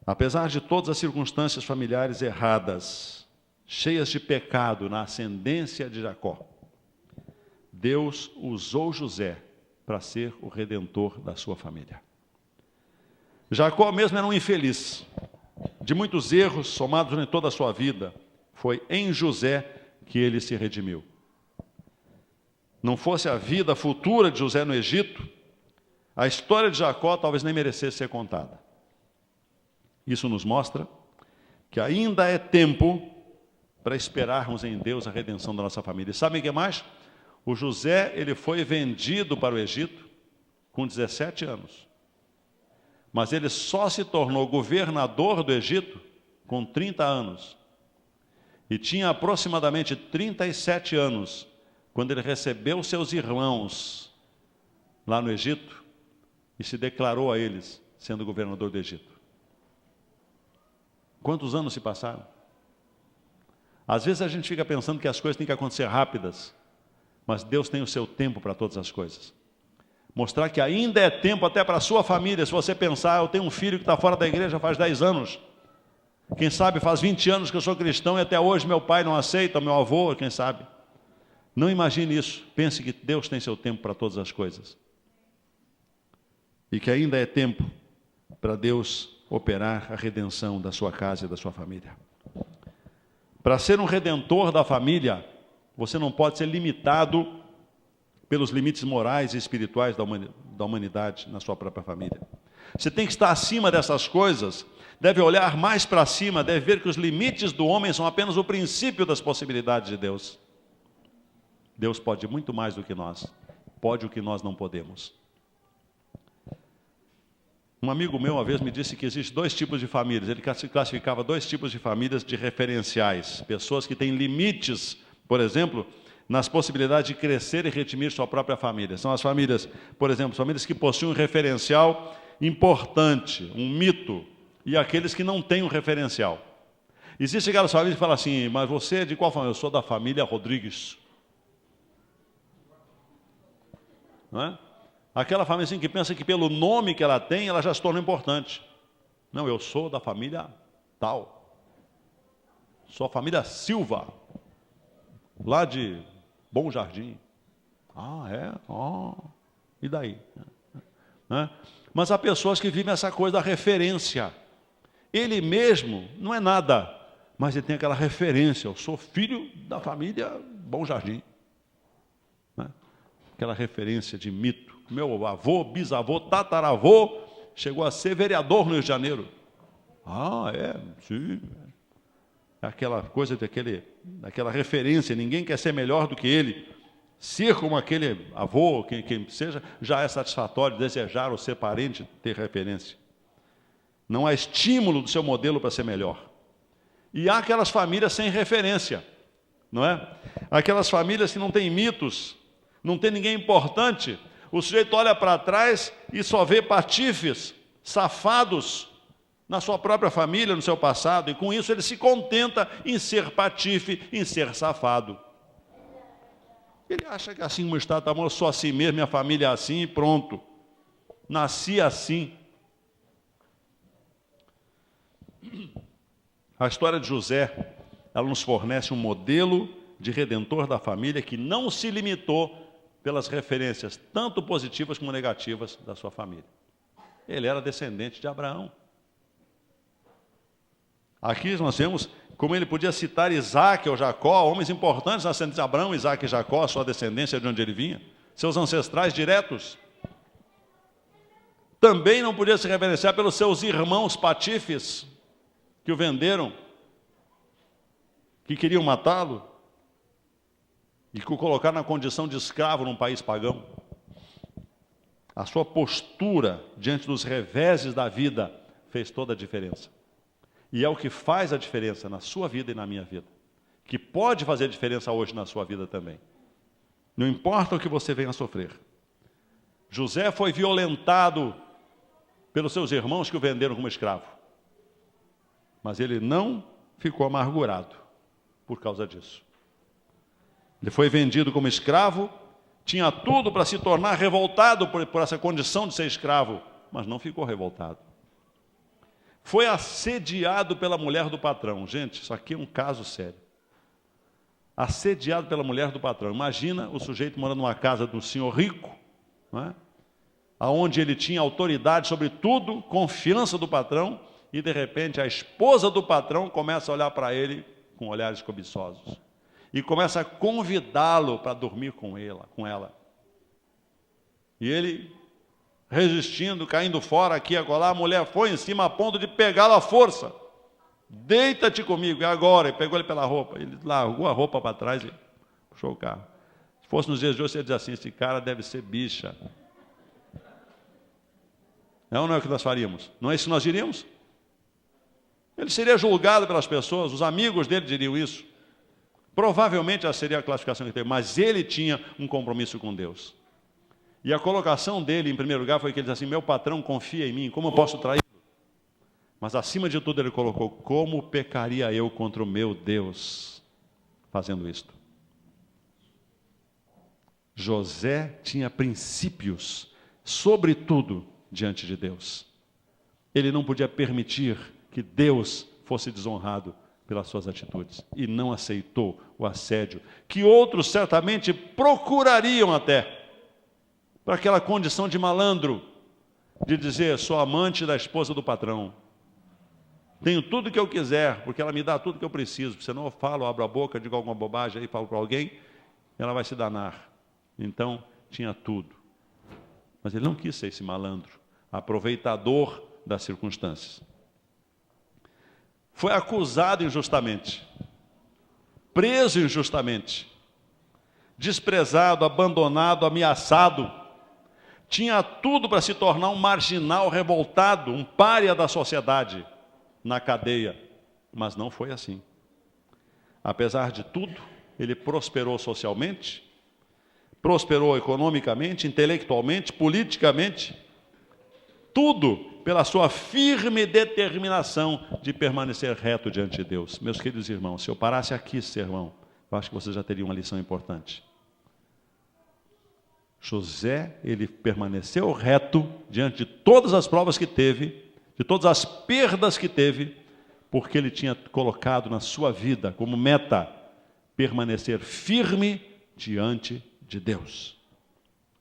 Apesar de todas as circunstâncias familiares erradas, cheias de pecado na ascendência de Jacó, Deus usou José para ser o redentor da sua família. Jacó mesmo era um infeliz, de muitos erros somados em toda a sua vida. Foi em José que ele se redimiu. Não fosse a vida futura de José no Egito, a história de Jacó talvez nem merecesse ser contada. Isso nos mostra que ainda é tempo para esperarmos em Deus a redenção da nossa família. E sabem o que mais? O José, ele foi vendido para o Egito com 17 anos. Mas ele só se tornou governador do Egito com 30 anos. E tinha aproximadamente 37 anos quando ele recebeu seus irmãos lá no Egito e se declarou a eles sendo governador do Egito. Quantos anos se passaram? Às vezes a gente fica pensando que as coisas têm que acontecer rápidas, mas Deus tem o seu tempo para todas as coisas. Mostrar que ainda é tempo até para a sua família. Se você pensar, eu tenho um filho que está fora da igreja faz 10 anos. Quem sabe faz 20 anos que eu sou cristão e até hoje meu pai não aceita, meu avô, quem sabe. Não imagine isso. Pense que Deus tem seu tempo para todas as coisas. E que ainda é tempo para Deus operar a redenção da sua casa e da sua família. Para ser um redentor da família, você não pode ser limitado pelos limites morais e espirituais da humanidade na sua própria família. Você tem que estar acima dessas coisas, deve olhar mais para cima, deve ver que os limites do homem são apenas o princípio das possibilidades de Deus. Deus pode muito mais do que nós, pode o que nós não podemos. Um amigo meu uma vez me disse que existem 2 tipos de famílias, ele classificava 2 tipos de famílias de referenciais, pessoas que têm limites, por exemplo, nas possibilidades de crescer e redimir sua própria família. São as famílias, por exemplo, famílias que possuem um referencial importante, um mito, e aqueles que não têm um referencial. Existem aquelas famílias que falam assim, mas você é de qual família? Eu sou da família Rodrigues. Não é? Aquela família assim, que pensa que pelo nome que ela tem, ela já se tornou importante. Não, eu sou da família tal. Sou a família Silva, lá de Bom Jardim. Ah, é? Oh. E daí? Né? Mas há pessoas que vivem essa coisa da referência. Ele mesmo não é nada, mas ele tem aquela referência. Eu sou filho da família Bom Jardim. aquela referência de mito. Meu avô, bisavô, tataravô, chegou a ser vereador no Rio de Janeiro. Sim. Aquela coisa daquela referência, ninguém quer ser melhor do que ele. Ser como aquele avô, quem seja, já é satisfatório, desejar ou ser parente, ter referência. Não há estímulo do seu modelo para ser melhor. E há aquelas famílias sem referência, não é? Aquelas famílias que não têm mitos, não tem ninguém importante. O sujeito olha para trás e só vê patifes, safados, na sua própria família, no seu passado, e com isso ele se contenta em ser patife, em ser safado. Ele acha que assim como está, tá bom, eu sou assim mesmo, minha família é assim e pronto. Nasci assim. A história de José, ela nos fornece um modelo de redentor da família que não se limitou pelas referências, tanto positivas como negativas, da sua família. Ele era descendente de Abraão. Aqui nós vemos como ele podia citar Isaac ou Jacó, homens importantes nascentes de Abraão, Isaac e Jacó, sua descendência de onde ele vinha, seus ancestrais diretos. Também não podia se reverenciar pelos seus irmãos patifes, que o venderam, que queriam matá-lo, e que o colocaram na condição de escravo num país pagão. A sua postura diante dos reveses da vida fez toda a diferença. E é o que faz a diferença na sua vida e na minha vida. Que pode fazer diferença hoje na sua vida também. Não importa o que você venha a sofrer. José foi violentado pelos seus irmãos que o venderam como escravo. Mas ele não ficou amargurado por causa disso. Ele foi vendido como escravo, tinha tudo para se tornar revoltado por essa condição de ser escravo, mas não ficou revoltado. Foi assediado pela mulher do patrão. Gente, isso aqui é um caso sério. Assediado pela mulher do patrão. Imagina o sujeito morando numa casa de um senhor rico, não é? Onde ele tinha autoridade sobre tudo, confiança do patrão, e de repente a esposa do patrão começa a olhar para ele com olhares cobiçosos. E começa a convidá-lo para dormir com ela. E ele, resistindo, caindo fora aqui e acolá, a mulher foi em cima a ponto de pegá-lo à força. Deita-te comigo, e agora? E pegou ele pela roupa. Ele largou a roupa para trás e puxou o carro. Se fosse nos dias de hoje, você ia dizer assim, esse cara deve ser bicha. Não é o que nós faríamos? Não é isso que nós diríamos? Ele seria julgado pelas pessoas, os amigos dele diriam isso. Provavelmente essa seria a classificação que ele teve, mas ele tinha um compromisso com Deus. E a colocação dele, em primeiro lugar, foi que ele disse assim, meu patrão confia em mim, como eu posso traí-lo? Mas acima de tudo ele colocou, como pecaria eu contra o meu Deus fazendo isto? José tinha princípios, sobretudo diante de Deus. Ele não podia permitir que Deus fosse desonrado pelas suas atitudes, e não aceitou o assédio, que outros certamente procurariam até, para aquela condição de malandro, de dizer, sou amante da esposa do patrão, tenho tudo que eu quiser, porque ela me dá tudo que eu preciso, senão eu falo, abro a boca, digo alguma bobagem, aí falo para alguém, ela vai se danar. Então, tinha tudo. Mas ele não quis ser esse malandro, aproveitador das circunstâncias. Foi acusado injustamente, preso injustamente, desprezado, abandonado, ameaçado. Tinha tudo para se tornar um marginal revoltado, um pária da sociedade na cadeia, mas não foi assim. Apesar de tudo, ele prosperou socialmente, prosperou economicamente, intelectualmente, politicamente, tudo pela sua firme determinação de permanecer reto diante de Deus. Meus queridos irmãos, se eu parasse aqui esse sermão, eu acho que vocês já teriam uma lição importante. José, ele permaneceu reto diante de todas as provas que teve, de todas as perdas que teve, porque ele tinha colocado na sua vida como meta permanecer firme diante de Deus.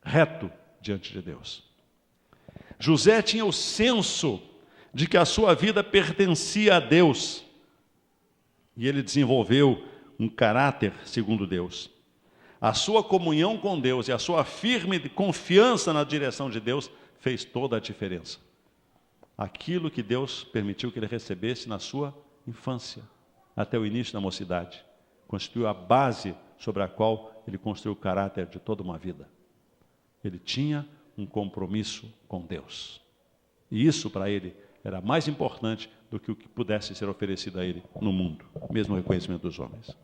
Reto diante de Deus. José tinha o senso de que a sua vida pertencia a Deus. E ele desenvolveu um caráter segundo Deus. a sua comunhão com Deus e a sua firme confiança na direção de Deus fez toda a diferença. Aquilo que Deus permitiu que ele recebesse na sua infância, até o início da mocidade, constituiu a base sobre a qual ele construiu o caráter de toda uma vida. Ele tinha um compromisso com Deus. E isso para ele era mais importante do que o que pudesse ser oferecido a ele no mundo, mesmo o reconhecimento dos homens.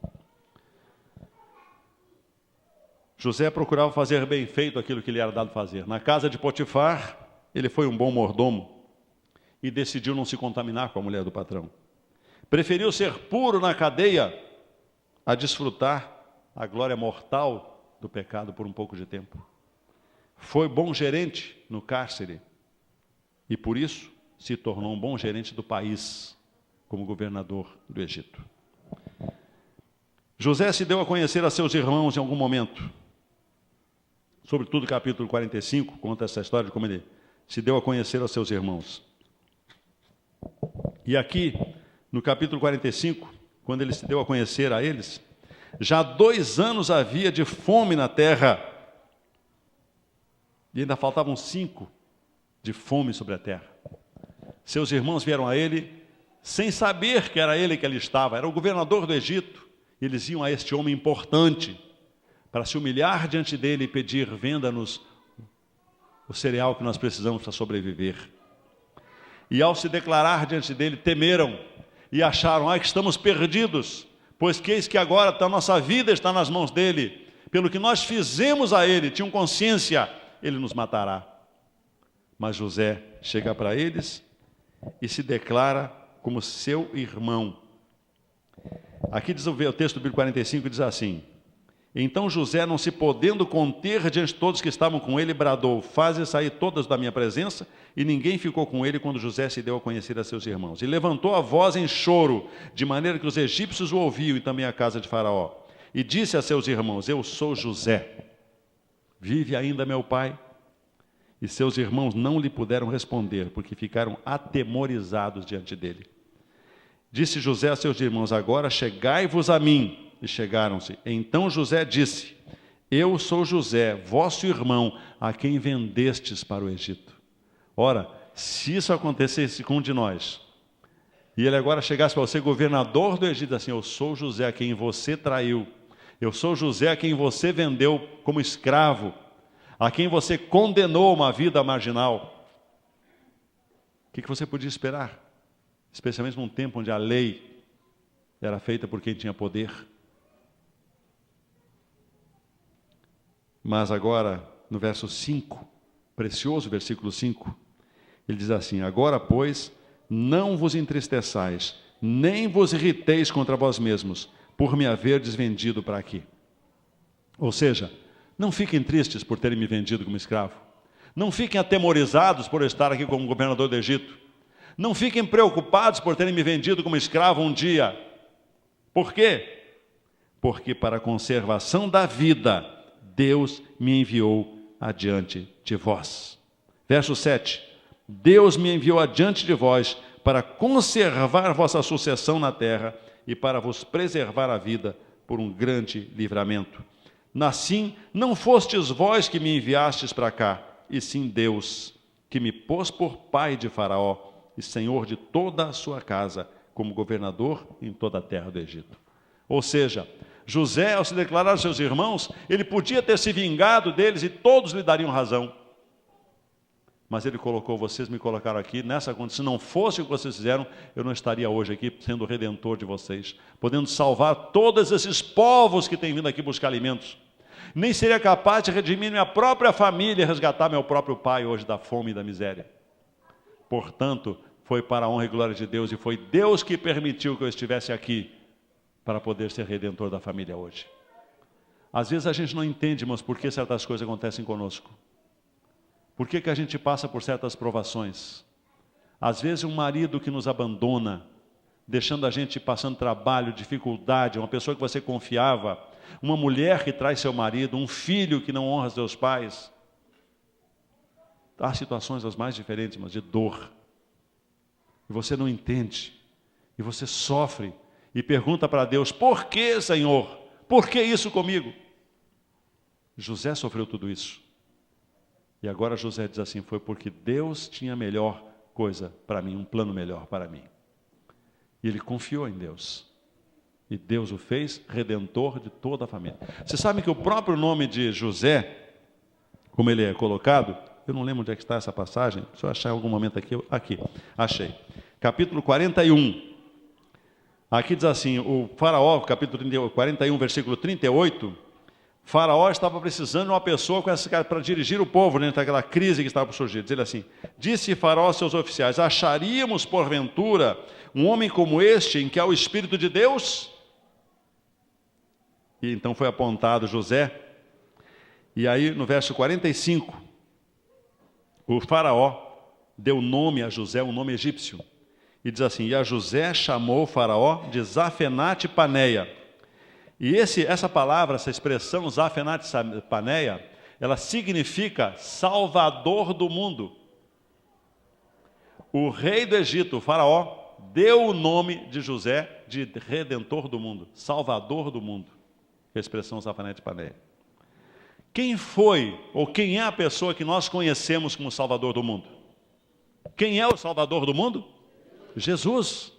José procurava fazer bem feito aquilo que lhe era dado fazer. Na casa de Potifar, ele foi um bom mordomo e decidiu não se contaminar com a mulher do patrão. Preferiu ser puro na cadeia a desfrutar a glória mortal do pecado por um pouco de tempo. Foi bom gerente no cárcere e por isso se tornou um bom gerente do país como governador do Egito. José se deu a conhecer a seus irmãos em algum momento. Sobretudo o capítulo 45 conta essa história de como ele se deu a conhecer a seus irmãos. E aqui, no capítulo 45, quando ele se deu a conhecer a eles, já 2 anos havia de fome na terra, e ainda faltavam 5 de fome sobre a terra. Seus irmãos vieram a ele, sem saber que era ele que ali estava, era o governador do Egito, e eles iam a este homem importante, para se humilhar diante dele e pedir: venda-nos o cereal que nós precisamos para sobreviver. E ao se declarar diante dele, temeram e acharam: que estamos perdidos, pois que eis que agora a nossa vida está nas mãos dele, pelo que nós fizemos a ele, tinham consciência, ele nos matará. Mas José chega para eles e se declara como seu irmão. Aqui diz o texto do Bíblia 45, diz assim: então José, não se podendo conter diante de todos que estavam com ele, bradou: faze sair todas da minha presença. E ninguém ficou com ele quando José se deu a conhecer a seus irmãos. E levantou a voz em choro, de maneira que os egípcios o ouviam, e também a casa de Faraó. E disse a seus irmãos: eu sou José. Vive ainda meu pai? E seus irmãos não lhe puderam responder, porque ficaram atemorizados diante dele. Disse José a seus irmãos: agora chegai-vos a mim. E chegaram-se. Então José disse: eu sou José, vosso irmão, a quem vendestes para o Egito. Ora, se isso acontecesse com um de nós, e ele agora chegasse para você, governador do Egito, assim: eu sou José, a quem você traiu, eu sou José, a quem você vendeu como escravo, a quem você condenou a uma vida marginal. O que você podia esperar? Especialmente num tempo onde a lei era feita por quem tinha poder. Mas agora, no verso 5, precioso versículo 5, ele diz assim: agora, pois, não vos entristeçais, nem vos irriteis contra vós mesmos, por me haverdes vendido para aqui. Ou seja, não fiquem tristes por terem me vendido como escravo. Não fiquem atemorizados por eu estar aqui como governador do Egito. Não fiquem preocupados por terem me vendido como escravo um dia. Por quê? Porque para a conservação da vida, Deus me enviou adiante de vós. Verso 7. Deus me enviou adiante de vós para conservar vossa sucessão na terra e para vos preservar a vida por um grande livramento. Assim, não fostes vós que me enviastes para cá, e sim Deus, que me pôs por pai de Faraó e senhor de toda a sua casa, como governador em toda a terra do Egito. Ou seja, José, ao se declarar aos seus irmãos, ele podia ter se vingado deles e todos lhe dariam razão. Mas ele colocou: vocês me colocaram aqui nessa condição. Se não fosse o que vocês fizeram, eu não estaria hoje aqui sendo o redentor de vocês, podendo salvar todos esses povos que têm vindo aqui buscar alimentos. Nem seria capaz de redimir minha própria família e resgatar meu próprio pai hoje da fome e da miséria. Portanto, foi para a honra e glória de Deus, e foi Deus que permitiu que eu estivesse aqui para poder ser redentor da família hoje. Às vezes a gente não entende, mas por que certas coisas acontecem conosco? Por que a gente passa por certas provações? Às vezes um marido que nos abandona, deixando a gente passando trabalho, dificuldade, uma pessoa que você confiava, uma mulher que traz seu marido, um filho que não honra seus pais. Há situações as mais diferentes, mas de dor. E você não entende, e você sofre, e pergunta para Deus: por que, Senhor? Por que isso comigo? José sofreu tudo isso. E agora José diz assim, foi porque Deus tinha a melhor coisa para mim, um plano melhor para mim. E ele confiou em Deus. E Deus o fez redentor de toda a família. Você sabe que o próprio nome de José, como ele é colocado, eu não lembro onde é que está essa passagem, se eu achar em algum momento aqui, achei. Capítulo 41. Aqui diz assim, o faraó, capítulo 41, versículo 38, Faraó estava precisando de uma pessoa para dirigir o povo dentro daquela crise que estava por surgir. Diz ele assim, disse Faraó aos seus oficiais, acharíamos porventura um homem como este em que há o Espírito de Deus? E então foi apontado José. E aí no verso 45, o Faraó deu nome a José, um nome egípcio. E diz assim, e a José chamou o Faraó de Zafenate Paneia. E essa palavra, essa expressão Zafenate Paneia, ela significa Salvador do mundo. O rei do Egito, o Faraó, deu o nome de José de Redentor do mundo, Salvador do mundo. A expressão Zafenate Paneia. Quem foi, ou quem é a pessoa que nós conhecemos como Salvador do mundo? Quem é o Salvador do mundo? Jesus.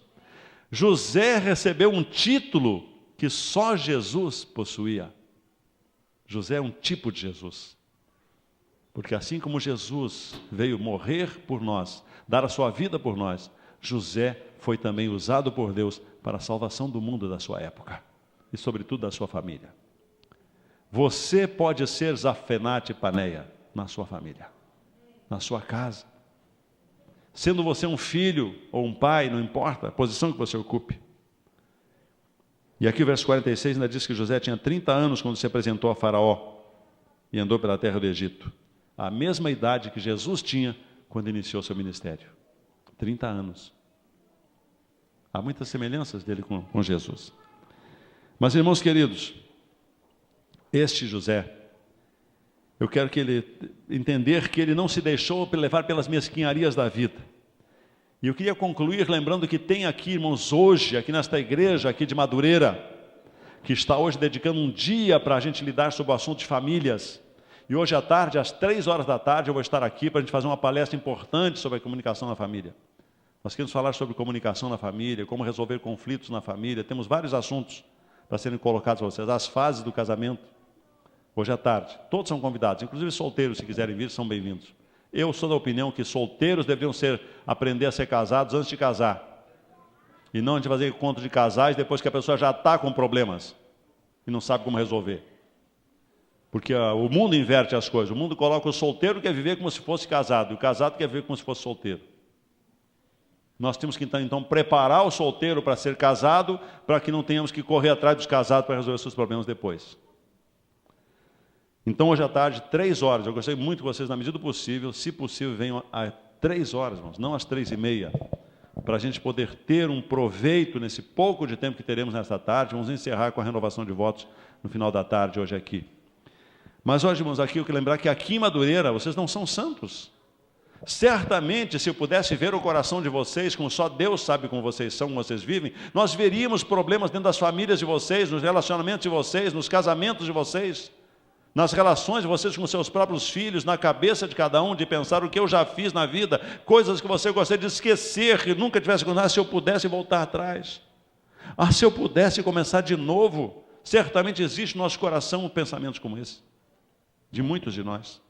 José recebeu um título que só Jesus possuía. José é um tipo de Jesus. Porque assim como Jesus veio morrer por nós, dar a sua vida por nós, José foi também usado por Deus para a salvação do mundo da sua época. E sobretudo da sua família. Você pode ser Zafenate Paneia na sua família, na sua casa. Sendo você um filho ou um pai, não importa a posição que você ocupe. E aqui o verso 46 ainda diz que José tinha 30 anos quando se apresentou a Faraó e andou pela terra do Egito. A mesma idade que Jesus tinha quando iniciou seu ministério. 30 anos. Há muitas semelhanças dele com Jesus. Mas, irmãos queridos, este José, eu quero que ele entender que ele não se deixou levar pelas mesquinharias da vida. E eu queria concluir lembrando que tem aqui, irmãos, hoje, aqui nesta igreja, aqui de Madureira, que está hoje dedicando um dia para a gente lidar sobre o assunto de famílias. E hoje à tarde, às 3 horas da tarde, eu vou estar aqui para a gente fazer uma palestra importante sobre a comunicação na família. Nós queremos falar sobre comunicação na família, como resolver conflitos na família. Temos vários assuntos para serem colocados para vocês. As fases do casamento, hoje à tarde. Todos são convidados, inclusive solteiros, se quiserem vir, são bem-vindos. Eu sou da opinião que solteiros deveriam aprender a ser casados antes de casar. E não de fazer encontro de casais depois que a pessoa já está com problemas e não sabe como resolver. Porque o mundo inverte as coisas. O mundo coloca o solteiro que quer viver como se fosse casado, e o casado quer viver como se fosse solteiro. Nós temos que então preparar o solteiro para ser casado, para que não tenhamos que correr atrás dos casados para resolver seus problemas depois. Então, hoje à tarde, 3 horas, eu gostaria muito que vocês, na medida do possível, se possível, venham às 3 horas, irmãos, não às 3h30, para a gente poder ter um proveito nesse pouco de tempo que teremos nesta tarde. Vamos encerrar com a renovação de votos no final da tarde, hoje aqui. Mas hoje, irmãos, aqui eu quero lembrar que aqui em Madureira, vocês não são santos. Certamente, se eu pudesse ver o coração de vocês, como só Deus sabe como vocês são, como vocês vivem, nós veríamos problemas dentro das famílias de vocês, nos relacionamentos de vocês, nos casamentos de vocês, nas relações de vocês com seus próprios filhos, na cabeça de cada um, de pensar o que eu já fiz na vida, coisas que você gostaria de esquecer, que nunca tivesse acontecido. Se eu pudesse voltar atrás, se eu pudesse começar de novo. Certamente existe no nosso coração pensamentos como esse, de muitos de nós.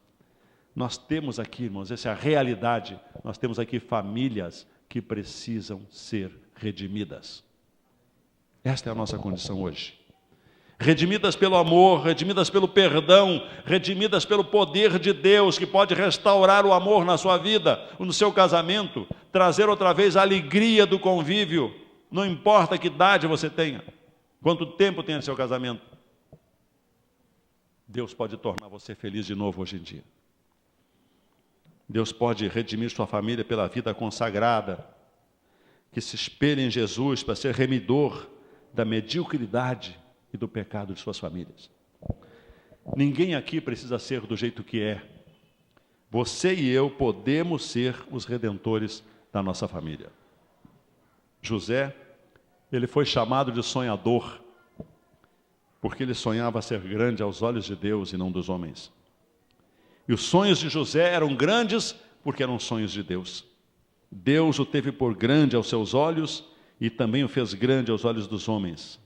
Nós temos aqui, irmãos, essa é a realidade, nós temos aqui famílias que precisam ser redimidas. Esta é a nossa condição hoje. Redimidas pelo amor, redimidas pelo perdão, redimidas pelo poder de Deus, que pode restaurar o amor na sua vida, no seu casamento, trazer outra vez a alegria do convívio, não importa que idade você tenha, quanto tempo tenha seu casamento. Deus pode tornar você feliz de novo hoje em dia. Deus pode redimir sua família pela vida consagrada, que se espelha em Jesus para ser remidor da mediocridade e do pecado de suas famílias. Ninguém aqui precisa ser do jeito que é. Você e eu podemos ser os redentores da nossa família. José, ele foi chamado de sonhador. porque ele sonhava ser grande aos olhos de Deus e não dos homens. E os sonhos de José eram grandes porque eram sonhos de Deus. Deus o teve por grande aos seus olhos e também o fez grande aos olhos dos homens.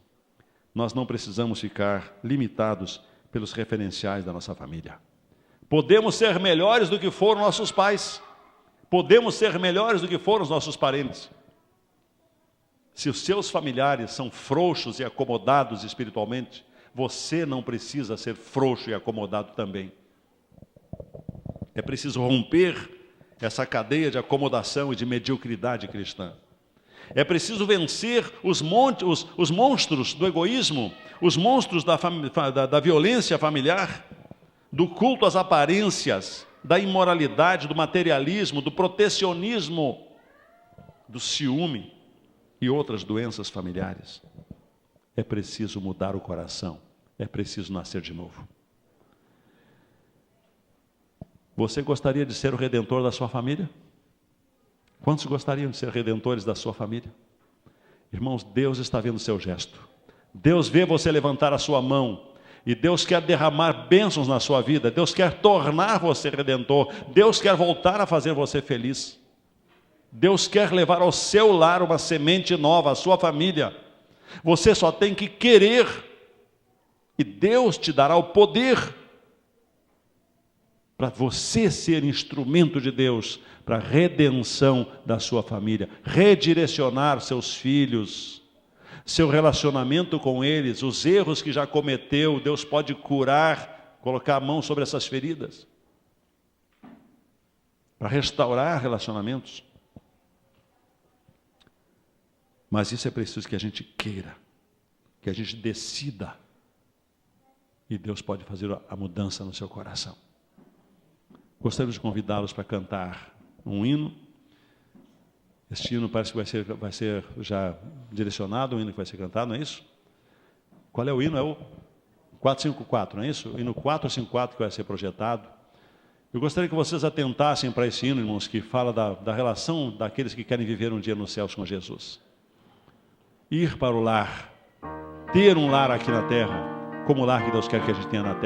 Nós não precisamos ficar limitados pelos referenciais da nossa família. Podemos ser melhores do que foram nossos pais. Podemos ser melhores do que foram os nossos parentes. Se os seus familiares são frouxos e acomodados espiritualmente, você não precisa ser frouxo e acomodado também. É preciso romper essa cadeia de acomodação e de mediocridade cristã. É preciso vencer os monstros do egoísmo, os monstros da violência familiar, do culto às aparências, da imoralidade, do materialismo, do protecionismo, do ciúme e outras doenças familiares. É preciso mudar o coração, é preciso nascer de novo. Você gostaria de ser o redentor da sua família? Quantos gostariam de ser redentores da sua família? Irmãos, Deus está vendo o seu gesto. Deus vê você levantar a sua mão. E Deus quer derramar bênçãos na sua vida. Deus quer tornar você redentor. Deus quer voltar a fazer você feliz. Deus quer levar ao seu lar uma semente nova, a sua família. Você só tem que querer. E Deus te dará o poder para você ser instrumento de Deus para a redenção da sua família, redirecionar seus filhos, seu relacionamento com eles, os erros que já cometeu, Deus pode curar, colocar a mão sobre essas feridas, para restaurar relacionamentos. Mas isso é preciso que a gente queira, que a gente decida, e Deus pode fazer a mudança no seu coração. Gostaria de convidá-los para cantar um hino. Este hino parece que vai ser já direcionado, um hino que vai ser cantado, não é isso? Qual é o hino? É o 454, não é isso? O hino 454 que vai ser projetado. Eu gostaria que vocês atentassem para esse hino, irmãos, que fala da relação daqueles que querem viver um dia nos céus com Jesus. Ir para o lar, ter um lar aqui na terra, como o lar que Deus quer que a gente tenha na terra.